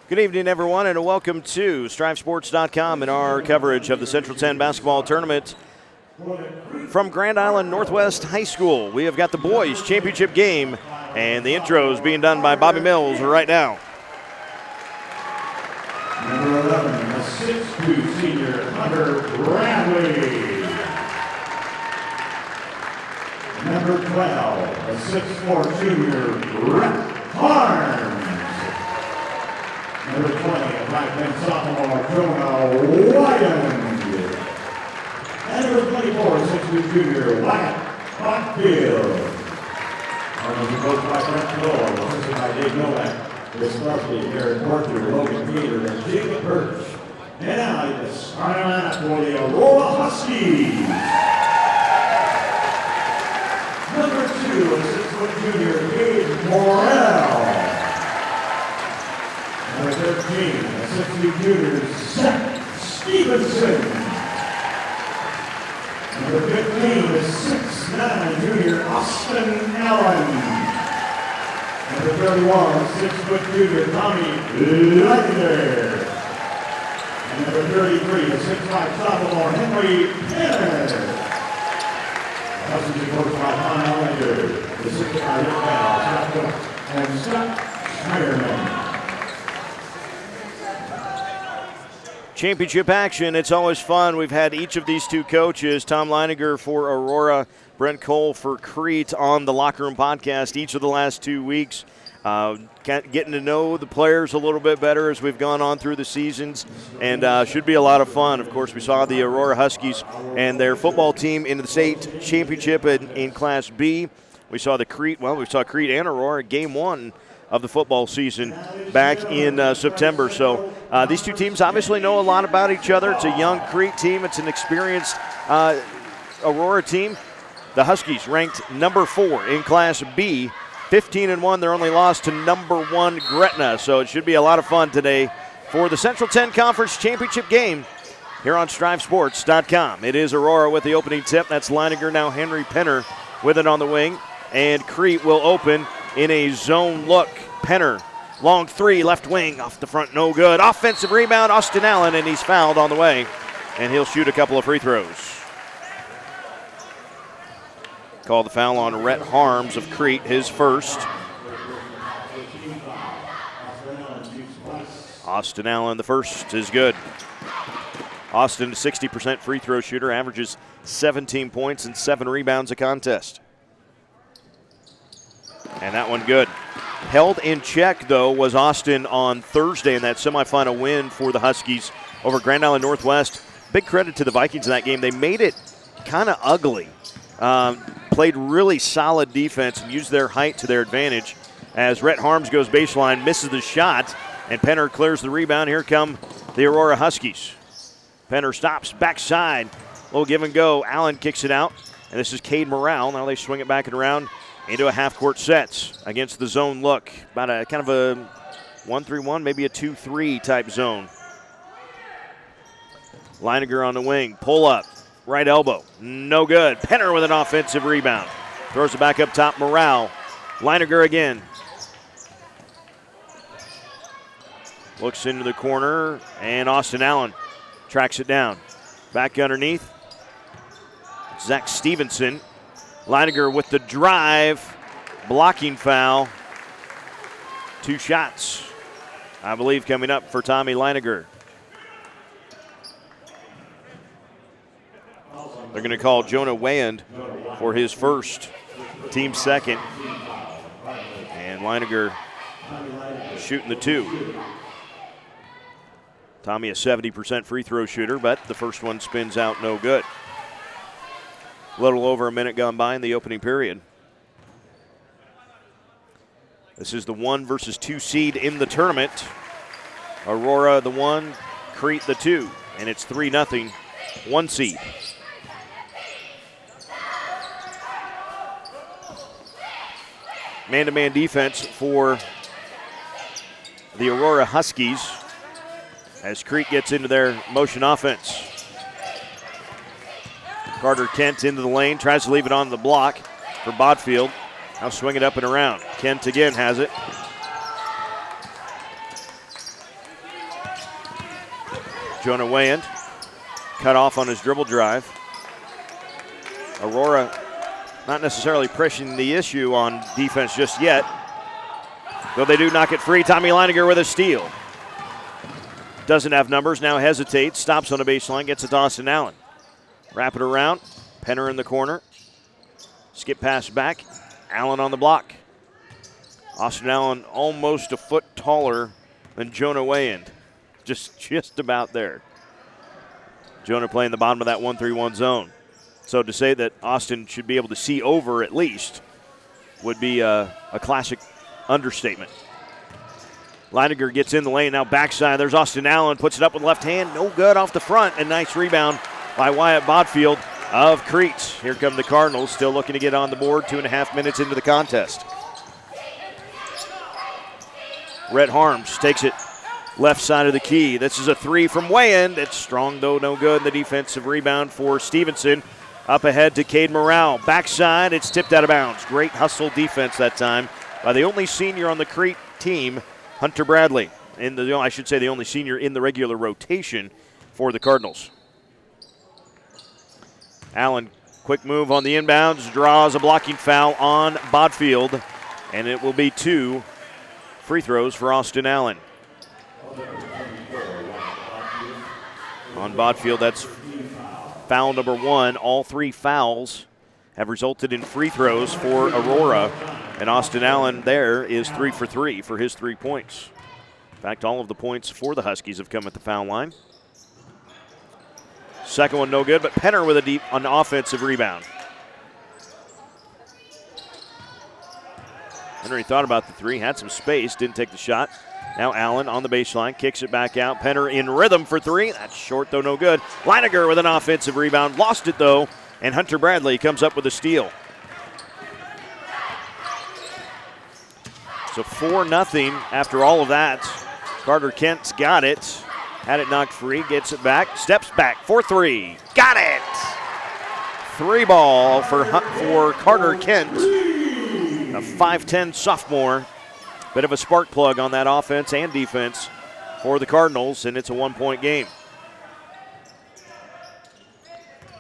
Good evening, everyone, and welcome to StriveSports.com and our coverage of the Central 10 basketball tournament from Grand Island Northwest High School. We have got the boys' championship game, and the intro is being done by Bobby Mills right now. Number 11, a 6'2" senior, Hunter Bradley. Number 12, a 6'4" junior, Rhett Harms. Number 20, a 5'10" sophomore, Jonah Wyden. And number 24, a 6'2" junior, Wyatt Botfield. Our coached by Brent Cole, assisted by Dave Novak, Chris Crosby, Garrett Porter, Logan Peter, and Jacob Birch. And now the starting lineup for the Aurora Huskies. Number 2, a 6' junior, Gabe Morrell. Number 13, a 6'2" junior, Zach Stevenson. Number 15, a 6'9" junior, Austin Allen. Number 31, 6' junior, Tommy Leitner. And number 33, a 6'5" sophomore, Henry Penner. Huskies are coached by Tom Allender, the 6'5" Scott Cook, and Scott Schneiderman. Championship action, it's always fun. We've had each of these two coaches, Tom Leininger for Aurora, Brent Cole for Crete, on the Locker Room Podcast each of the last 2 weeks. Getting to know the players a little bit better as we've gone on through the seasons, and should be a lot of fun. Of course, we saw the Aurora Huskies and their football team in the state championship in Class B. We saw Crete and Aurora Game 1 of the football season back in September. So these two teams obviously know a lot about each other. It's a young Crete team. It's an experienced Aurora team. The Huskies ranked number 4 in Class B, 15-1. Their only loss to number 1 Gretna. So it should be a lot of fun today for the Central 10 Conference Championship game here on StriveSports.com. It is Aurora with the opening tip. That's Leininger, now Henry Penner with it on the wing. And Crete will open in a zone look. Penner, long three, left wing, off the front, no good. Offensive rebound, Austin Allen, and he's fouled on the way. And he'll shoot a couple of free throws. Call the foul on Rhett Harms of Crete, his first. Austin Allen, the first, is good. Austin, a 60% free throw shooter, averages 17 points and 7 rebounds a contest. And that one good. Held in check, though, was Austin on Thursday in that semifinal win for the Huskies over Grand Island Northwest. Big credit to the Vikings in that game. They made it kind of ugly. Played really solid defense and used their height to their advantage as Rhett Harms goes baseline, misses the shot, and Penner clears the rebound. Here come the Aurora Huskies. Penner stops, backside, little give and go. Allen kicks it out, and this is Cade Morrell. Now they swing it back and around into a half-court set against the zone look. About a kind of a 1-3-1, maybe a 2-3 type zone. Leininger on the wing, pull up, right elbow, no good. Penner with an offensive rebound. Throws it back up top, Morrell. Leininger again. Looks into the corner, and Austin Allen tracks it down. Back underneath, Zach Stevenson. Leininger with the drive, blocking foul. 2 shots, I believe, coming up for Tommy Leininger. They're going to call Jonah Wayand for his first, team second. And Leininger shooting the 2. Tommy a 70% free throw shooter, but the first one spins out no good. A little over a minute gone by in the opening period. This is the 1 versus 2 seed in the tournament. Aurora the 1, Crete the 2, and it's 3-0, 1 seed. Man-to-man defense for the Aurora Huskies as Crete gets into their motion offense. Carter Kent into the lane, tries to leave it on the block for Bodfield. Now swing it up and around. Kent again has it. Jonah Wayand cut off on his dribble drive. Aurora not necessarily pressing the issue on defense just yet, though they do knock it free. Tommy Leininger with a steal. Doesn't have numbers, now hesitates, stops on the baseline, gets it to Austin Allen. Wrap it around, Penner in the corner. Skip pass back, Allen on the block. Austin Allen almost a foot taller than Jonah Wayand. Just about there. Jonah playing the bottom of that 1-3-1 zone. So to say that Austin should be able to see over at least would be a classic understatement. Leininger gets in the lane, now backside. There's Austin Allen, puts it up with left hand. No good off the front, and nice rebound by Wyatt Bodfield of Crete. Here come the Cardinals, still looking to get on the board 2.5 minutes into the contest. Rhett Harms takes it left side of the key. This is a three from Wayand. It's strong, though no good. The defensive rebound for Stevenson. Up ahead to Cade Morale. Backside, it's tipped out of bounds. Great hustle defense that time by the only senior on the Crete team, Hunter Bradley. I should say the only senior in the regular rotation for the Cardinals. Allen, quick move on the inbounds, draws a blocking foul on Bodfield, and it will be 2 free throws for Austin Allen. On Bodfield, that's foul number 1. All 3 fouls have resulted in free throws for Aurora, and Austin Allen there is 3 for 3 for his 3 points. In fact, all of the points for the Huskies have come at the foul line. Second one no good, but Penner with an offensive rebound. Henry thought about the 3, had some space, didn't take the shot. Now Allen on the baseline, kicks it back out. Penner in rhythm for 3. That's short, though no good. Leininger with an offensive rebound, lost it though, and Hunter Bradley comes up with a steal. So 4-0 after all of that. Carter Kent's got it. Had it knocked free, gets it back, steps back for 3. Got it! 3 ball for Carter Kent, a 5'10 sophomore. Bit of a spark plug on that offense and defense for the Cardinals, and it's a 1-point game.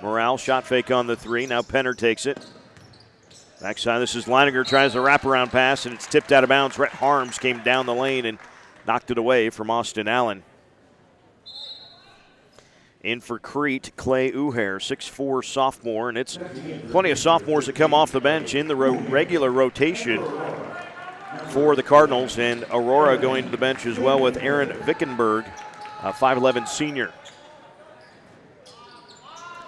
Morale shot fake on the 3. Now Penner takes it. Backside, this is Leininger, tries a wraparound pass, and it's tipped out of bounds. Rhett Harms came down the lane and knocked it away from Austin Allen. In for Crete, Clay Uhair, 6'4 sophomore, and it's plenty of sophomores that come off the bench in the regular rotation for the Cardinals, and Aurora going to the bench as well with Aaron Vickenberg, a 5'11 senior.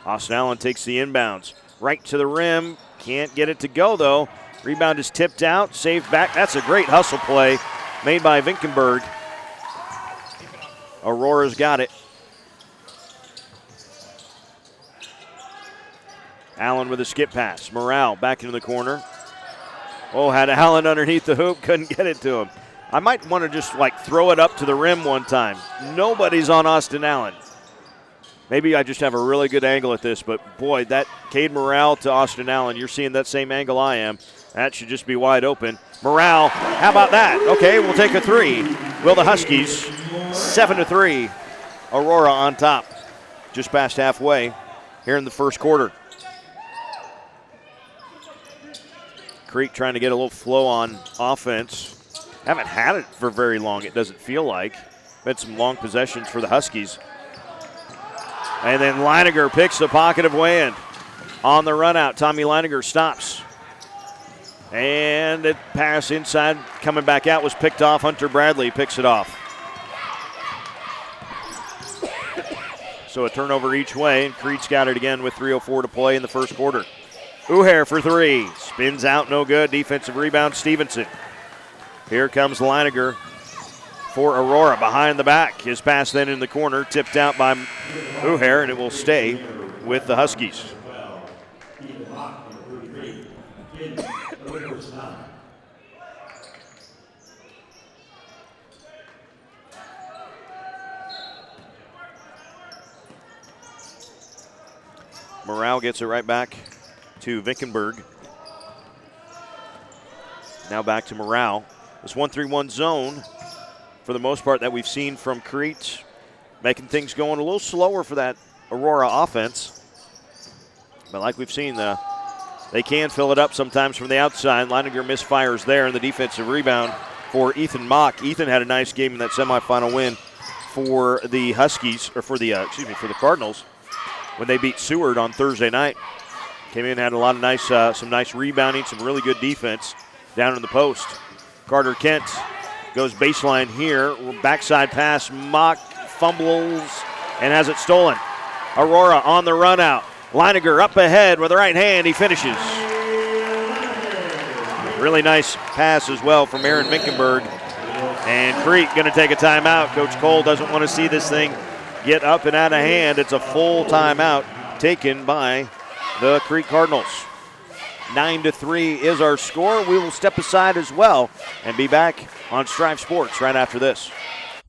Austin Allen takes the inbounds. Right to the rim. Can't get it to go, though. Rebound is tipped out. Saved back. That's a great hustle play made by Vickenberg. Aurora's got it. Allen with a skip pass. Morale back into the corner. Oh, had Allen underneath the hoop. Couldn't get it to him. I might want to just throw it up to the rim one time. Nobody's on Austin Allen. Maybe I just have a really good angle at this, but boy, that Cade Morale to Austin Allen, you're seeing that same angle I am. That should just be wide open. Morale, how about that? Okay, we'll take a 3. Will the Huskies, 7-3. Aurora on top, just past halfway here in the first quarter. Crete trying to get a little flow on offense. Haven't had it for very long, it doesn't feel like. Had some long possessions for the Huskies. And then Leininger picks the pocket of Wayand. On the run out, Tommy Leininger stops. And it pass inside, coming back out, was picked off. Hunter Bradley picks it off. So a turnover each way, and Crete's got it again with 3:04 to play in the first quarter. Uhair for 3. Spins out, no good. Defensive rebound, Stevenson. Here comes Leininger for Aurora behind the back. His pass then in the corner, tipped out by Uhair, and it will stay with the Huskies. Morale gets it right back to Vickenberg. Now back to Morale. This 1-3-1 zone, for the most part, that we've seen from Crete making things going a little slower for that Aurora offense. But like we've seen, they can fill it up sometimes from the outside. Leininger misfires there, and the defensive rebound for Ethan Mock. Ethan had a nice game in that semifinal win for the Huskies, or for the Cardinals, when they beat Seward on Thursday night. Came in, had a lot of some nice rebounding, some really good defense down in the post. Carter Kent goes baseline here, backside pass. Mock fumbles and has it stolen. Aurora on the run out. Leininger up ahead with the right hand. He finishes. Really nice pass as well from Aaron Minkenberg. And Crete going to take a timeout. Coach Cole doesn't want to see this thing get up and out of hand. It's a full timeout taken by the Crete Cardinals. 9-3 is our score. We will step aside as well and be back on Strive Sports right after this.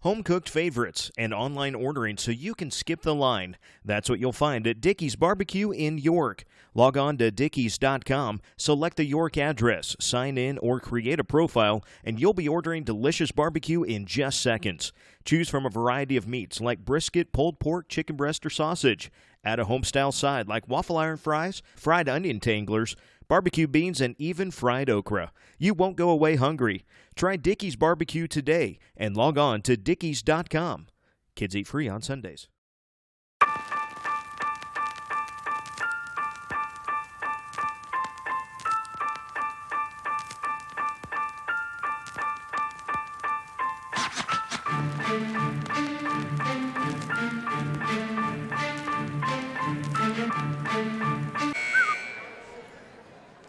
Home-cooked favorites and online ordering so you can skip the line. That's what you'll find at Dickey's Barbecue in York. Log on to Dickeys.com, select the York address, sign in, or create a profile, and you'll be ordering delicious barbecue in just seconds. Choose from a variety of meats like brisket, pulled pork, chicken breast, or sausage. Add a home-style side like waffle iron fries, fried onion tanglers, barbecue beans, and even fried okra. You won't go away hungry. Try Dickey's Barbecue today and log on to Dickeys.com. Kids eat free on Sundays.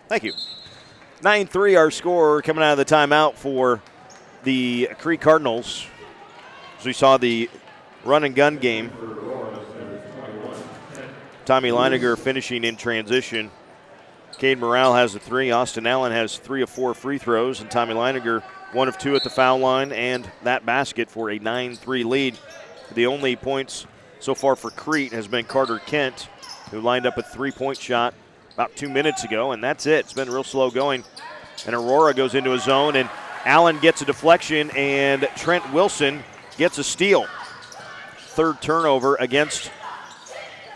Thank you. 9-3 our score coming out of the timeout for the Crete Cardinals. As we saw the run and gun game. Tommy Leininger finishing in transition. Cade Morale has a 3. Austin Allen has 3 of 4 free throws. And Tommy Leininger 1 of 2 at the foul line and that basket for a 9-3 lead. The only points so far for Crete has been Carter Kent, who lined up a 3-point shot about 2 minutes ago, and that's it. It's been real slow going. And Aurora goes into a zone, and Allen gets a deflection, and Trent Wilson gets a steal. Third turnover against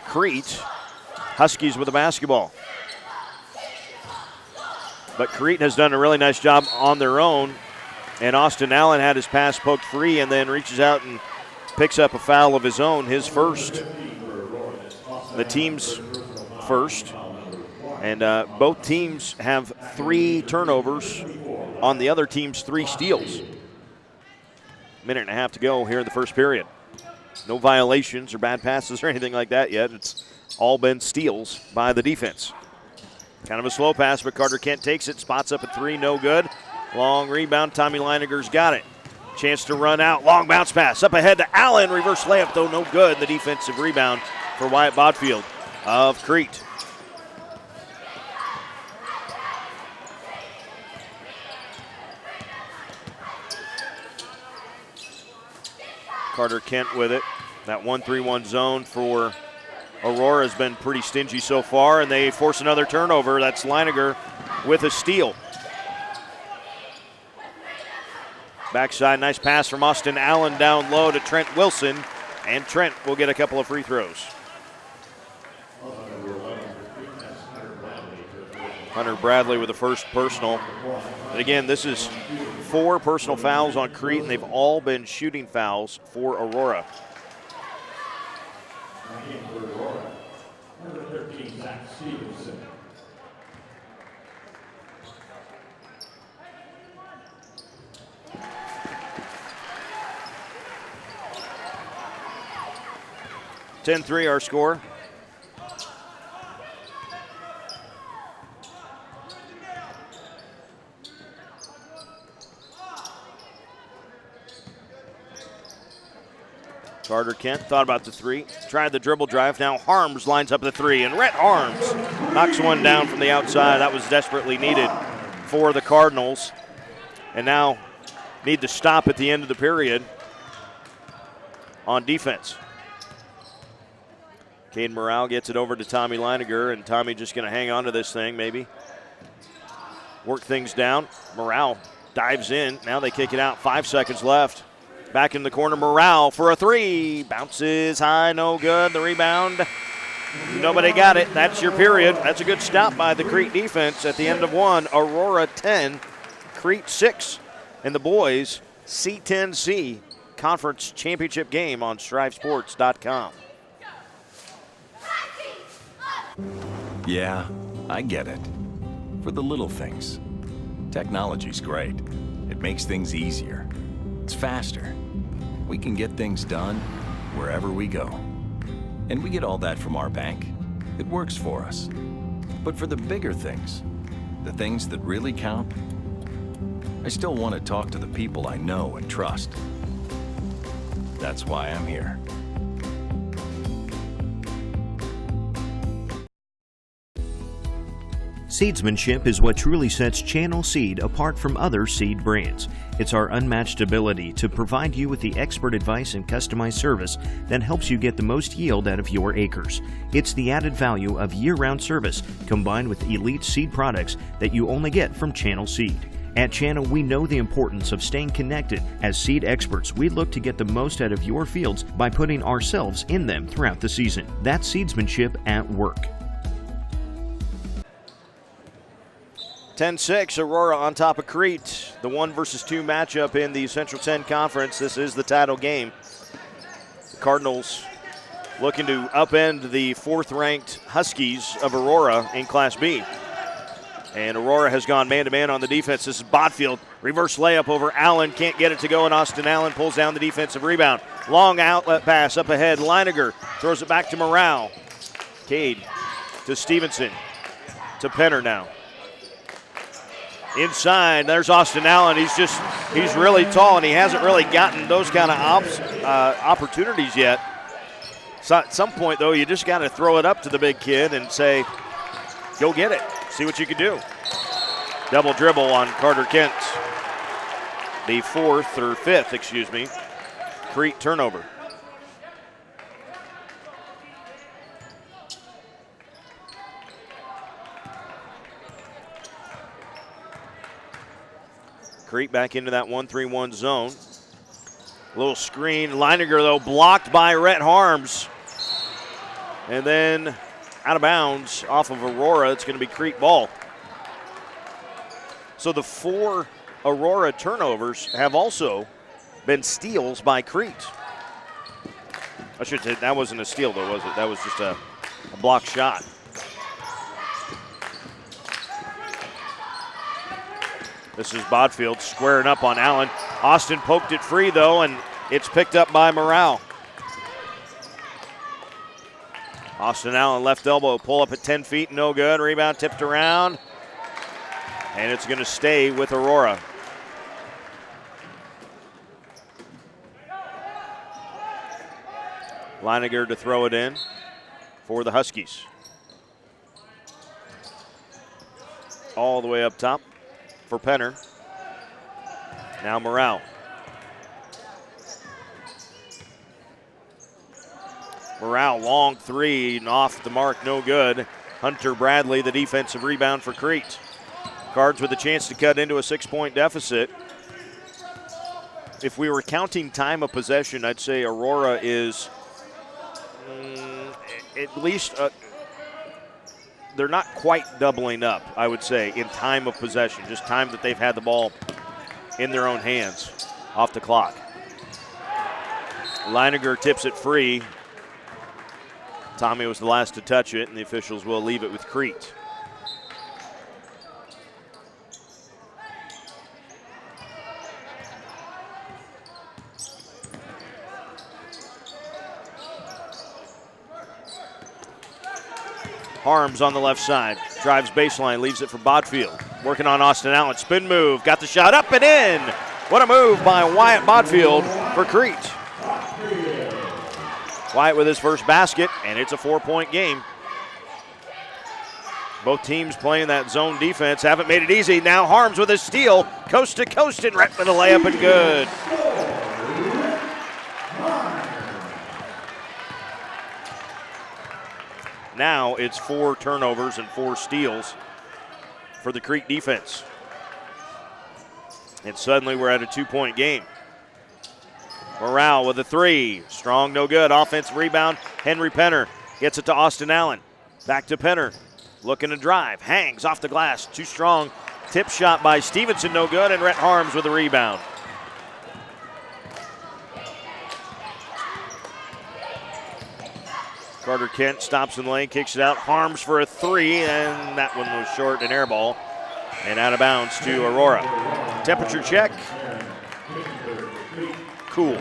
Crete. Huskies with the basketball. But Crete has done a really nice job on their own, and Austin Allen had his pass poked free and then reaches out and picks up a foul of his own, his first. The team's first. And both teams have 3 turnovers on the other team's 3 steals. Minute and a half to go here in the first period. No violations or bad passes or anything like that yet. It's all been steals by the defense. Kind of a slow pass, but Carter Kent takes it, spots up a 3, no good. Long rebound, Tommy Leininger's got it. Chance to run out, long bounce pass, up ahead to Allen, reverse layup though, no good. The defensive rebound for Wyatt Bodfield of Crete. Carter Kent with it. That 1-3-1 zone for Aurora has been pretty stingy so far, and they force another turnover. That's Leininger with a steal. Backside, nice pass from Austin Allen down low to Trent Wilson, and Trent will get a couple of free throws. Hunter Bradley with the first personal. And again, this is 4 personal fouls on Crete, and they've all been shooting fouls for Aurora. Number 13, C10C. 10-3 our score. Carter Kent thought about the 3, tried the dribble drive. Now Harms lines up the 3, and Rhett Harms knocks one down from the outside. That was desperately needed for the Cardinals. And now need to stop at the end of the period on defense. Cade Morale gets it over to Tommy Leininger, and Tommy just going to hang on to this thing maybe. Work things down. Morale dives in. Now they kick it out. 5 seconds left. Back in the corner, Morale for a three. Bounces high, no good. The rebound, nobody got it. That's your period. That's a good stop by the Crete defense at the end of one. Aurora 10, Crete 6. And the boys, C10C Conference Championship game on StriveSports.com. Yeah, I get it. For the little things. Technology's great. It makes things easier. It's faster. We can get things done wherever we go. And we get all that from our bank. It works for us. But for the bigger things, the things that really count, I still want to talk to the people I know and trust. That's why I'm here. Seedsmanship is what truly sets Channel Seed apart from other seed brands. It's our unmatched ability to provide you with the expert advice and customized service that helps you get the most yield out of your acres. It's the added value of year-round service combined with elite seed products that you only get from Channel Seed. At Channel, we know the importance of staying connected. As seed experts, we look to get the most out of your fields by putting ourselves in them throughout the season. That's seedsmanship at work. 10-6, Aurora on top of Crete. The 1 versus 2 matchup in the Central 10 Conference. This is the title game. The Cardinals looking to upend the 4th-ranked Huskies of Aurora in Class B. And Aurora has gone man-to-man on the defense. This is Botfield. Reverse layup over Allen. Can't get it to go, and Austin Allen pulls down the defensive rebound. Long outlet pass up ahead. Leiniger throws it back to Morale. Cade to Stevenson. To Penner now. Inside, there's Austin Allen. He's really tall, and he hasn't really gotten those kind of opportunities yet. So at some point, though, you just got to throw it up to the big kid and say, go get it. See what you can do. Double dribble on Carter Kent. The 5th Crete turnover. Crete back into that 1-3-1 zone. Little screen. Leiniger, though, blocked by Rhett Harms. And then out of bounds off of Aurora. It's going to be Crete ball. So the 4 Aurora turnovers have also been steals by Crete. I should say that wasn't a steal, though, was it? That was just a blocked shot. This is Bodfield squaring up on Allen. Austin poked it free, though, and it's picked up by Morale. Austin Allen, left elbow, pull up at 10 feet, no good. Rebound tipped around, and it's going to stay with Aurora. Leiniger to throw it in for the Huskies. All the way up top for Penner. Now Morale. Morale, long three, and off the mark, no good. Hunter Bradley, the defensive rebound for Crete. Cards with a chance to cut into a 6-point deficit. If we were counting time of possession, I'd say Aurora is at least they're not quite doubling up, I would say, in time of possession, just time that they've had the ball in their own hands off the clock. Leiniger tips it free. Tommy was the last to touch it, and the officials will leave it with Crete. Harms on the left side, drives baseline, leaves it for Bodfield. Working on Austin Allen, spin move, got the shot up and in. What a move by Wyatt Bodfield for Crete. Wyatt with his first basket, and it's a 4-point game. Both teams playing that zone defense haven't made it easy. Now Harms with a steal, coast to coast, and right with a layup and good. Now it's 4 turnovers and 4 steals for the Crete defense. And suddenly we're at a 2-point game. Morale with a three. Strong, no good. Offensive rebound. Henry Penner gets it to Austin Allen. Back to Penner. Looking to drive. Hangs off the glass. Too strong. Tip shot by Stevenson, no good. And Rhett Harms with a rebound. Carter Kent stops in the lane, kicks it out. Harms for a three, and that one was short, an air ball. And out of bounds to Aurora. Temperature check. Cool.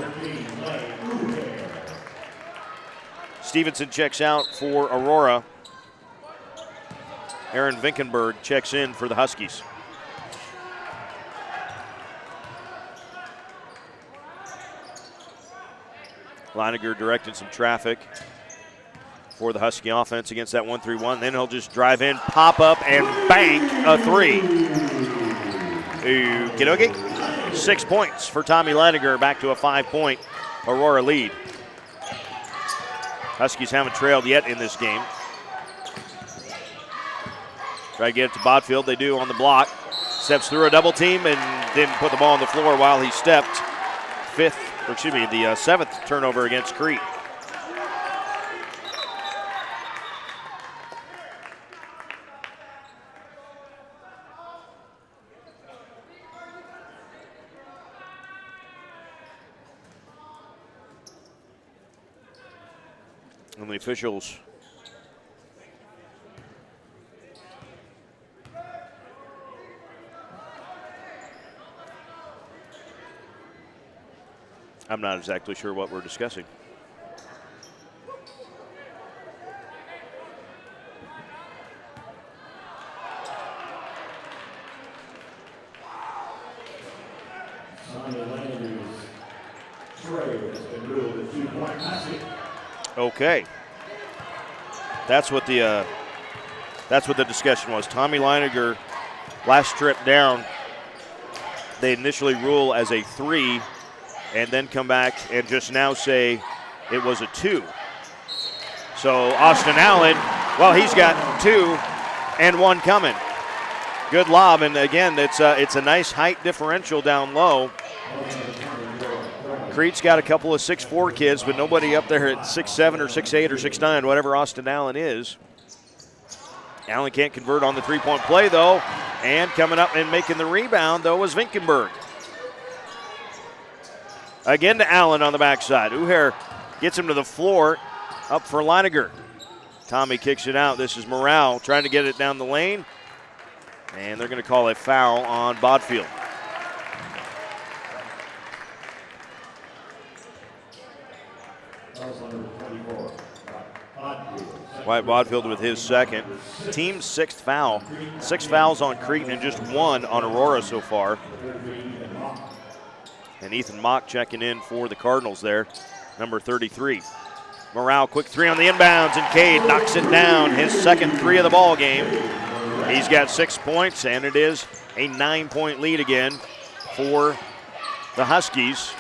Stevenson checks out for Aurora. Aaron Vinkenberg checks in for the Huskies. Leininger directing some traffic for the Husky offense against that 1-3-1. Then he'll just drive in, pop up, and bank a three. Okey-dokey. 6 points for Tommy Leininger, back to a 5-point Aurora lead. Huskies haven't trailed yet in this game. Try to get it to Bodfield. They do on the block. Steps through a double team and didn't put the ball on the floor while he stepped. The seventh turnover against Crete. And the officials I'm not exactly sure what we're discussing. Okay. That's what the discussion was. Tommy Leininger, last trip down, they initially rule as a 3 and then come back and just now say it was a 2. So Austin Allen, well, he's got 2 and 1 coming. Good lob, and again, it's a nice height differential down low. Crete's got a couple of 6'4" kids, but nobody up there at 6'7" or 6'8" or 6'9", whatever Austin Allen is. Allen can't convert on the three-point play, though, and coming up and making the rebound, though, was Vinkenberg. Again to Allen on the backside. Uher gets him to the floor, up for Leininger. Tommy kicks it out. This is Morale trying to get it down the lane, and they're going to call a foul on Bodfield. Wyatt Bodfield with his second. Team's 6th foul. 6 fouls on Crete and just 1 on Aurora so far. And Ethan Mock checking in for the Cardinals there, number 33. Morale, quick 3 on the inbounds, and Cade knocks it down. His second 3 of the ball game. He's got 6 points, and it is a 9-point lead again for the Huskies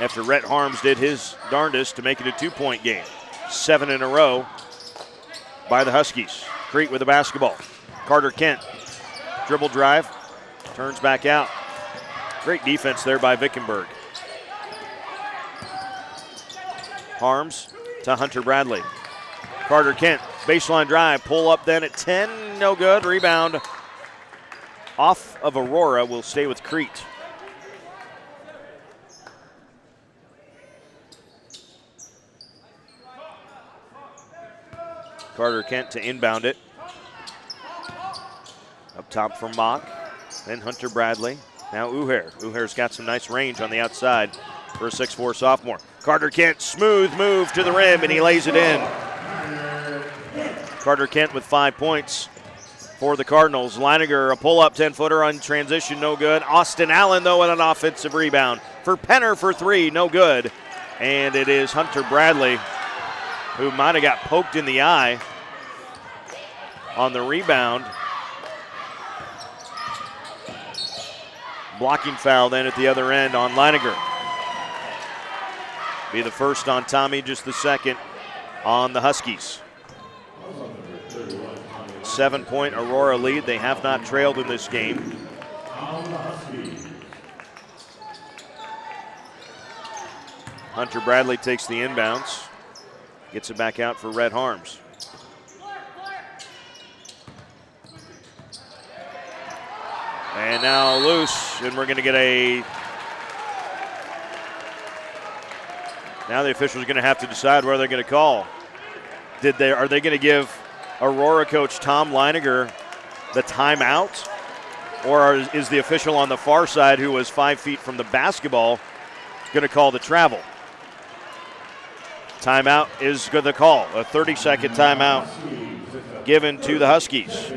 after Rhett Harms did his darndest to make it a 2-point game. 7 in a row by the Huskies. Crete with the basketball. Carter Kent, dribble drive, turns back out. Great defense there by Vinkenberg. Harms to Hunter Bradley. Carter Kent, baseline drive, pull up then at 10, no good. Rebound off of Aurora, will stay with Crete. Carter Kent to inbound it. Up top for Mock, then Hunter Bradley. Now Uher. Uher's got some nice range on the outside for a 6'4" sophomore. Carter Kent, smooth move to the rim, and he lays it in. Carter Kent with 5 points for the Cardinals. Leininger, a pull-up 10-footer on transition, no good. Austin Allen, though, with an offensive rebound. For Penner for 3, no good. And it is Hunter Bradley, who might have got poked in the eye on the rebound. Blocking foul then at the other end on Leininger. Be the first on Tommy, just the second on the Huskies. 7-point Aurora lead. They have not trailed in this game. Hunter Bradley takes the inbounds. Gets it back out for Red Harms. And now loose, and we're going to get a... Now the officials are going to have to decide where they're going to call. Are they going to give Aurora coach Tom Leiniger the timeout? Or is the official on the far side, who was 5 feet from the basketball, going to call the travel? Timeout is going to call. A 30-second timeout given to the Huskies.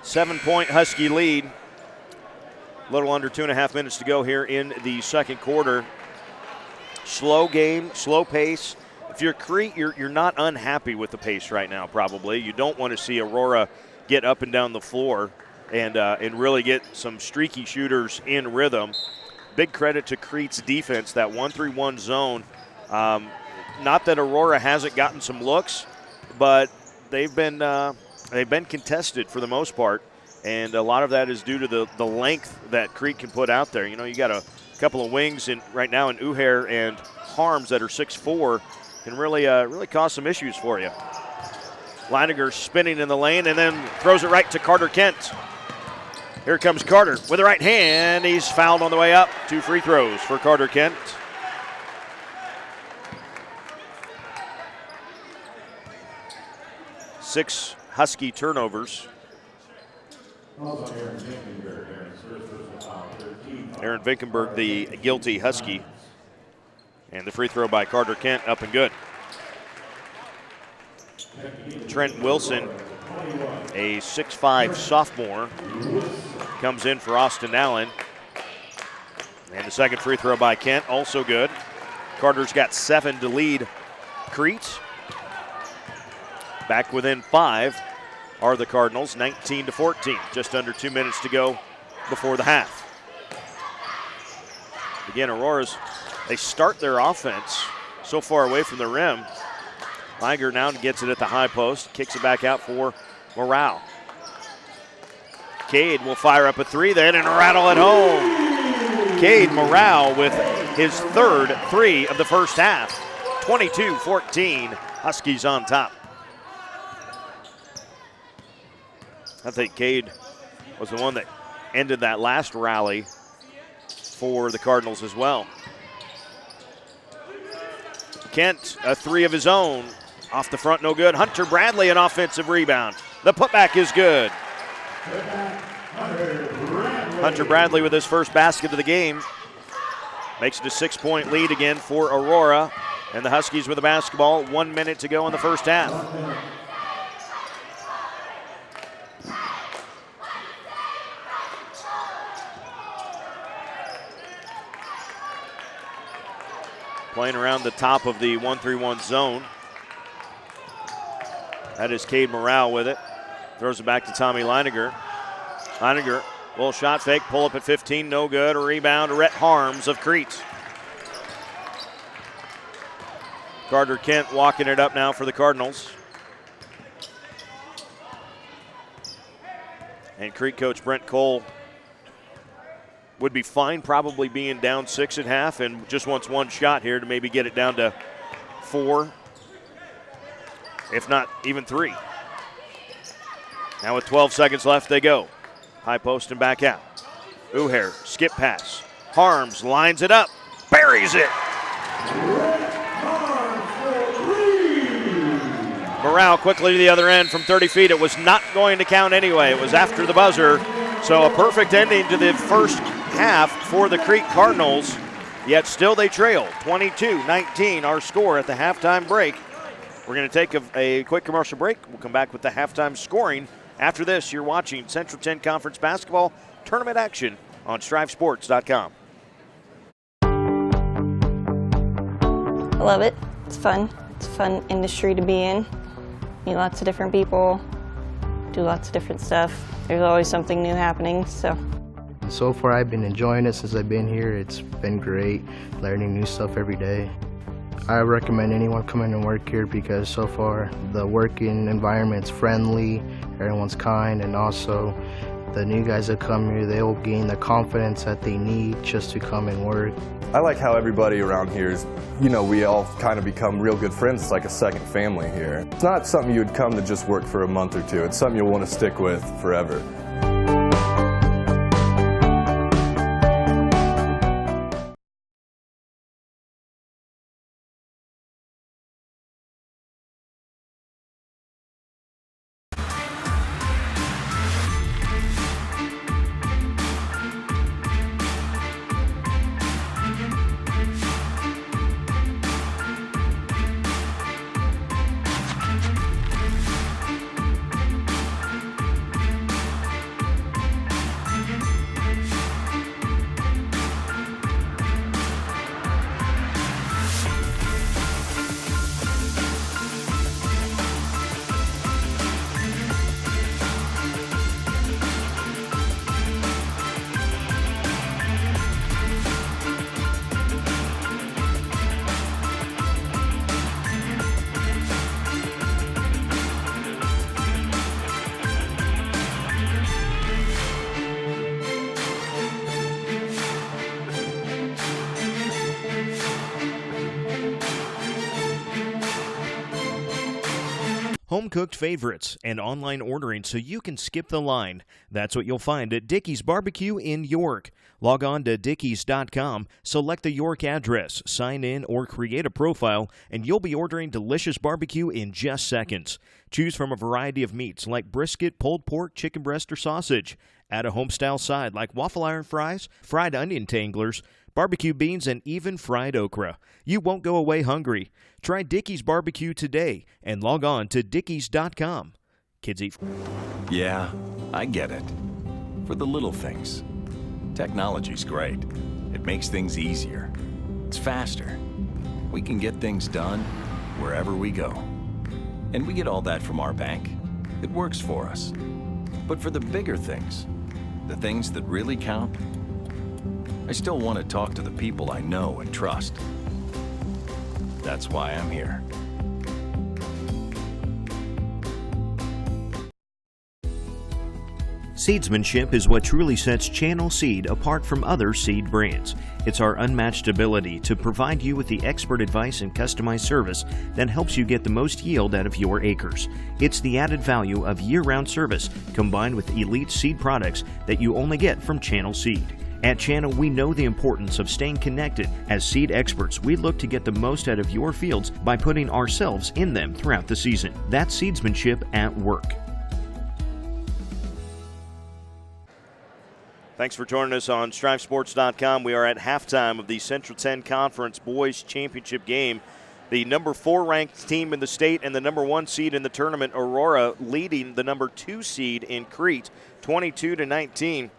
Seven-point Husky lead. A little under 2.5 minutes to go here in the second quarter. Slow game, slow pace. If you're Crete, you're not unhappy with the pace right now, probably. You don't want to see Aurora get up and down the floor and really get some streaky shooters in rhythm. Big credit to Crete's defense, that 1-3-1 zone. Not that Aurora hasn't gotten some looks, but they've been contested for the most part, and a lot of that is due to the length that Crete can put out there. You know, you got a couple of wings right now in Uher and Harms that are 6'4", can really cause some issues for you. Leiniger spinning in the lane and then throws it right to Carter Kent. Here comes Carter with the right hand. He's fouled on the way up. 2 free throws for Carter Kent. Six Husky turnovers. Aaron Vinkenberg, the guilty Husky. And the free throw by Carter Kent, up and good. Trent Wilson, a 6'5" sophomore, comes in for Austin Allen. And the second free throw by Kent, also good. Carter's got 7 to lead Crete. Back within 5 are the Cardinals, 19-14. Just under 2 minutes to go before the half. Again, Aurora's, they start their offense so far away from the rim. Leiniger now gets it at the high post, kicks it back out for Morale. Cade will fire up a 3 then and rattle it home. Cade Morale with his 3rd 3 of the first half. 22-14, Huskies on top. I think Cade was the one that ended that last rally for the Cardinals as well. Kent, a 3 of his own. Off the front, no good. Hunter Bradley, an offensive rebound. The putback is good. Hunter Bradley with his first basket of the game. Makes it a 6-point lead again for Aurora. And the Huskies with the basketball. 1 minute to go in the first half. Playing around the top of the 1-3-1 zone. That is Cade Morale with it. Throws it back to Tommy Leiniger. Leiniger, little shot fake, pull up at 15, no good. A rebound to Rhett Harms of Crete. Carter Kent walking it up now for the Cardinals. And Crete coach Brent Cole would be fine probably being down 6 at half and just wants one shot here to maybe get it down to 4, if not even 3. Now with 12 seconds left, they go. High post and back out. Uher, skip pass. Harms lines it up, buries it. Morale quickly to the other end from 30 feet. It was not going to count anyway. It was after the buzzer. So a perfect ending to the first half for the Crete Cardinals, yet still they trail 22-19, our score at the halftime break. We're going to take a quick commercial break. We'll come back with the halftime scoring. After this, you're watching Central 10 Conference Basketball Tournament action on StriveSports.com. I love it. It's fun. It's a fun industry to be in. Meet lots of different people, do lots of different stuff. There's always something new happening, so. So far I've been enjoying it since I've been here. It's been great, learning new stuff every day. I recommend anyone coming and work here because so far the working environment's friendly, everyone's kind, and also the new guys that come here, they'll gain the confidence that they need just to come and work. I like how everybody around here is, we all kind of become real good friends. It's like a second family here. It's not something you would come to just work for a month or two. It's something you'll want to stick with forever. Home-cooked favorites and online ordering so you can skip the line. That's what you'll find at Dickey's Barbecue in York. Log on to Dickeys.com, select the York address, sign in, or create a profile, and you'll be ordering delicious barbecue in just seconds. Choose from a variety of meats like brisket, pulled pork, chicken breast, or sausage. Add a home-style side like waffle iron fries, fried onion tanglers, barbecue beans, and even fried okra. You won't go away hungry. Try Dickey's Barbecue today and log on to Dickeys.com. Kids eat. Yeah, I get it. For the little things. Technology's great. It makes things easier. It's faster. We can get things done wherever we go. And we get all that from our bank. It works for us. But for the bigger things, the things that really count, I still want to talk to the people I know and trust. That's why I'm here. Seedsmanship is what truly sets Channel Seed apart from other seed brands. It's our unmatched ability to provide you with the expert advice and customized service that helps you get the most yield out of your acres. It's the added value of year-round service combined with elite seed products that you only get from Channel Seed. At Channel, we know the importance of staying connected. As seed experts, we look to get the most out of your fields by putting ourselves in them throughout the season. That's seedsmanship at work. Thanks for joining us on StriveSports.com. We are at halftime of the Central 10 Conference Boys Championship game. The number 4 ranked team in the state and the number 1 seed in the tournament, Aurora, leading the number 2 seed in Crete, 22-19.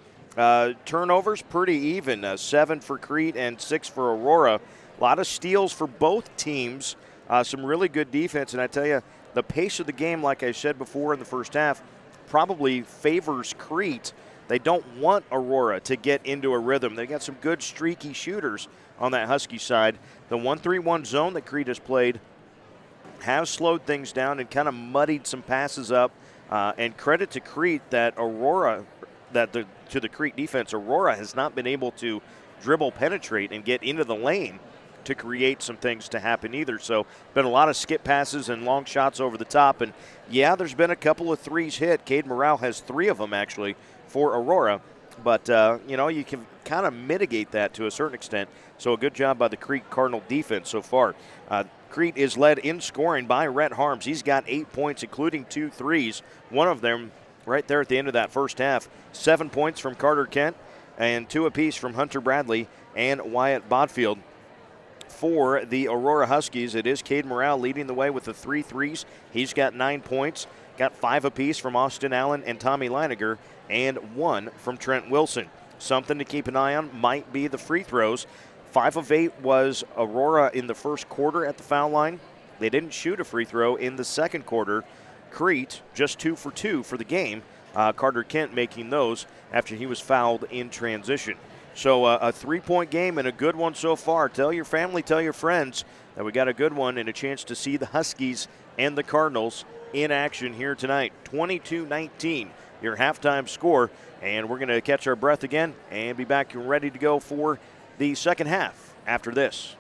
Turnovers pretty even, 7 for Crete and 6 for Aurora. A lot of steals for both teams, some really good defense. And I tell you, the pace of the game, like I said before in the first half, probably favors Crete. They don't want Aurora to get into a rhythm. They got some good streaky shooters on that Husky side. The 1-3-1 zone that Crete has played has slowed things down and kind of muddied some passes up. And credit to Crete that to the Crete defense, Aurora has not been able to dribble, penetrate, and get into the lane to create some things to happen either. So been a lot of skip passes and long shots over the top. And, yeah, there's been a couple of threes hit. Cade Morale has 3 of them, actually, for Aurora. But, you can kind of mitigate that to a certain extent. So a good job by the Crete Cardinal defense so far. Crete is led in scoring by Rhett Harms. He's got 8 points, including 2 threes. One of them right there at the end of that first half. 7 points from Carter Kent and 2 apiece from Hunter Bradley and Wyatt Bodfield. For the Aurora Huskies, it is Cade Morale leading the way with the 3 threes. He's got 9 points, got 5 apiece from Austin Allen and Tommy Leiniger, and 1 from Trent Wilson. Something to keep an eye on might be the free throws. 5 of 8 was Aurora in the first quarter at the foul line. They didn't shoot a free throw in the second quarter. Crete, just 2 for 2 for the game. Carter Kent making those after he was fouled in transition. So a 3-point game and a good one so far. Tell your family, tell your friends that we got a good one and a chance to see the Huskies and the Cardinals in action here tonight. 22-19, your halftime score. And we're going to catch our breath again and be back and ready to go for the second half after this.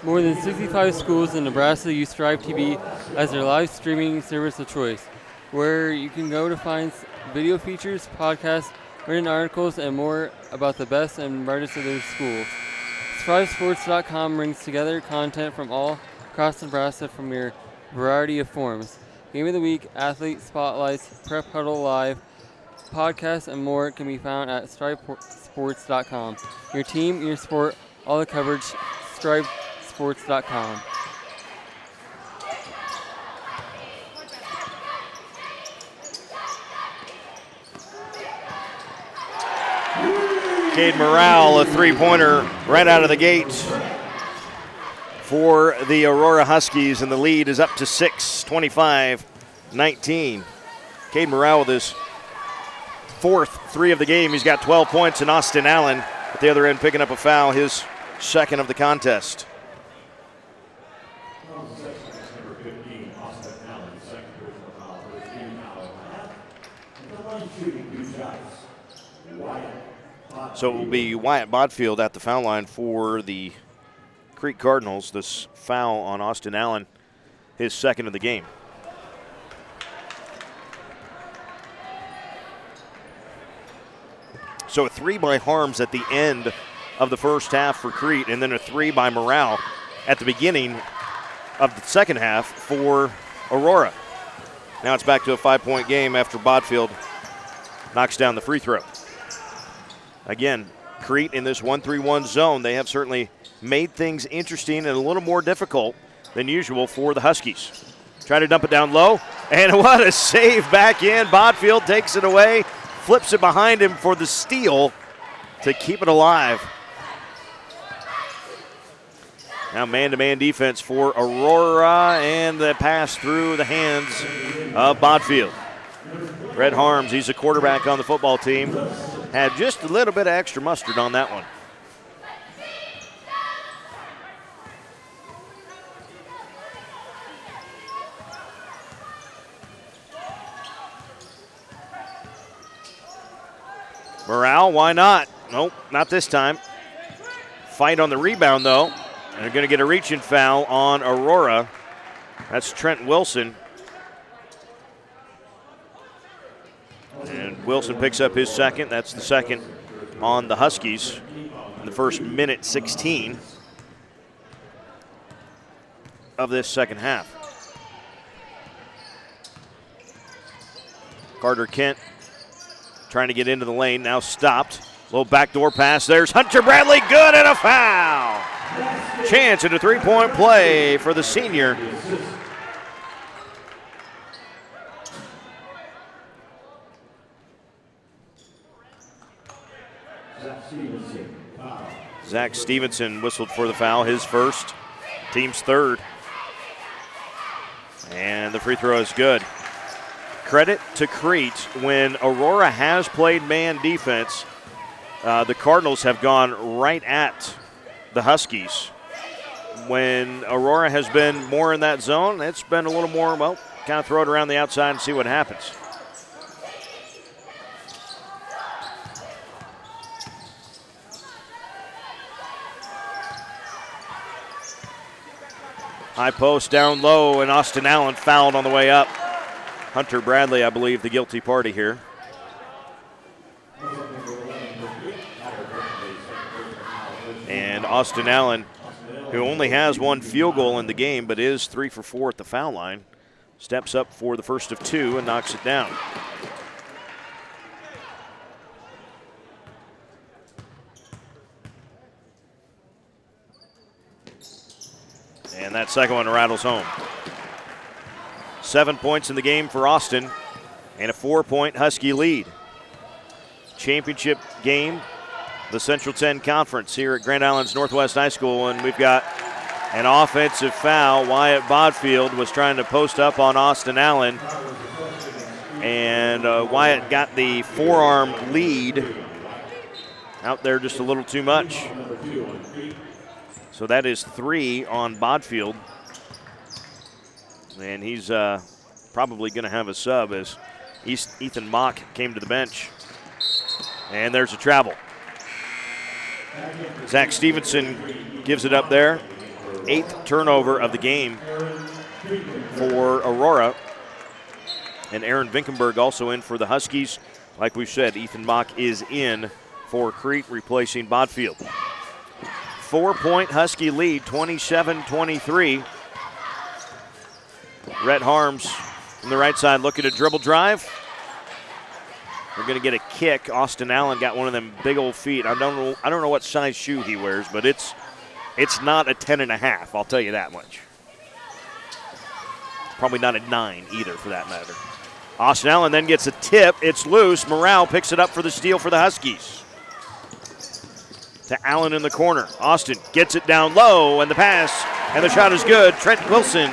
More than 65 schools in Nebraska use Strive TV as their live streaming service of choice, where you can go to find video features, podcasts, written articles, and more about the best and brightest of their schools. StriveSports.com brings together content from all across Nebraska from your variety of forms. Game of the Week, Athlete Spotlights, Prep Huddle Live, podcasts, and more can be found at StriveSports.com. Your team, your sport, all the coverage, StriveSports.com. Cade Morale, a three-pointer right out of the gate for the Aurora Huskies, and the lead is up to 6, 25-19. Cade Morale with his fourth three of the game. He's got 12 points, and Austin Allen at the other end picking up a foul, his second of the contest. So it will be Wyatt Bodfield at the foul line for the Crete Cardinals. This foul on Austin Allen, his second of the game. So a three by Harms at the end of the first half for Crete, and then a three by Morale at the beginning of the second half for Aurora. Now it's back to a 5-point game after Bodfield knocks down the free throw. Again, Crete in this 1-3-1 zone, they have certainly made things interesting and a little more difficult than usual for the Huskies. Try to dump it down low, and what a save back in. Bodfield takes it away, flips it behind him for the steal to keep it alive. Now man-to-man defense for Aurora, and the pass through the hands of Bodfield. Red Harms, he's a quarterback on the football team, had just a little bit of extra mustard on that one. Morale, why not? Nope, not this time. Fight on the rebound, though. And they're going to get a reaching foul on Aurora. That's Trent Wilson. And Wilson picks up his second. That's the second on the Huskies in the first minute 16 of this second half. Carter Kent trying to get into the lane, now stopped. Little backdoor pass. There's Hunter Bradley, good, and a foul. Chance at a three-point play for the senior. Zach Stevenson whistled for the foul, his first, team's third. And the free throw is good. Credit to Crete, when Aurora has played man defense, the Cardinals have gone right at the Huskies. When Aurora has been more in that zone, it's been a little more, well, kind of throw it around the outside and see what happens. High post down low, and Austin Allen fouled on the way up. Hunter Bradley, I believe, the guilty party here. And Austin Allen, who only has one field goal in the game but is 3 for 4 at the foul line, steps up for the first of two and knocks it down. And that second one rattles home. 7 points in the game for Austin and a 4-point Husky lead. Championship game, the Central 10 Conference here at Grand Islands Northwest High School, and we've got an offensive foul. Wyatt Bodfield was trying to post up on Austin Allen, and Wyatt got the forearm lead out there just a little too much. So that is 3 on Bodfield. And he's probably going to have a sub as Ethan Mock came to the bench. And there's a travel. Zach Stevenson gives it up there. 8th turnover of the game for Aurora. And Aaron Vinkenberg also in for the Huskies like we said, Ethan Mock is in for Crete, replacing Bodfield. 4-point Husky lead, 27-23. Rhett Harms from the right side looking to dribble drive. We're going to get a kick. Austin Allen got one of them big old feet. I don't know what size shoe he wears, but it's not a 10.5. I'll tell you that much. Probably not a 9 either, for that matter. Austin Allen then gets a tip. It's loose. Morale picks it up for the steal for the Huskies. To Allen in the corner. Austin gets it down low, and the pass, and the shot is good. Trent Wilson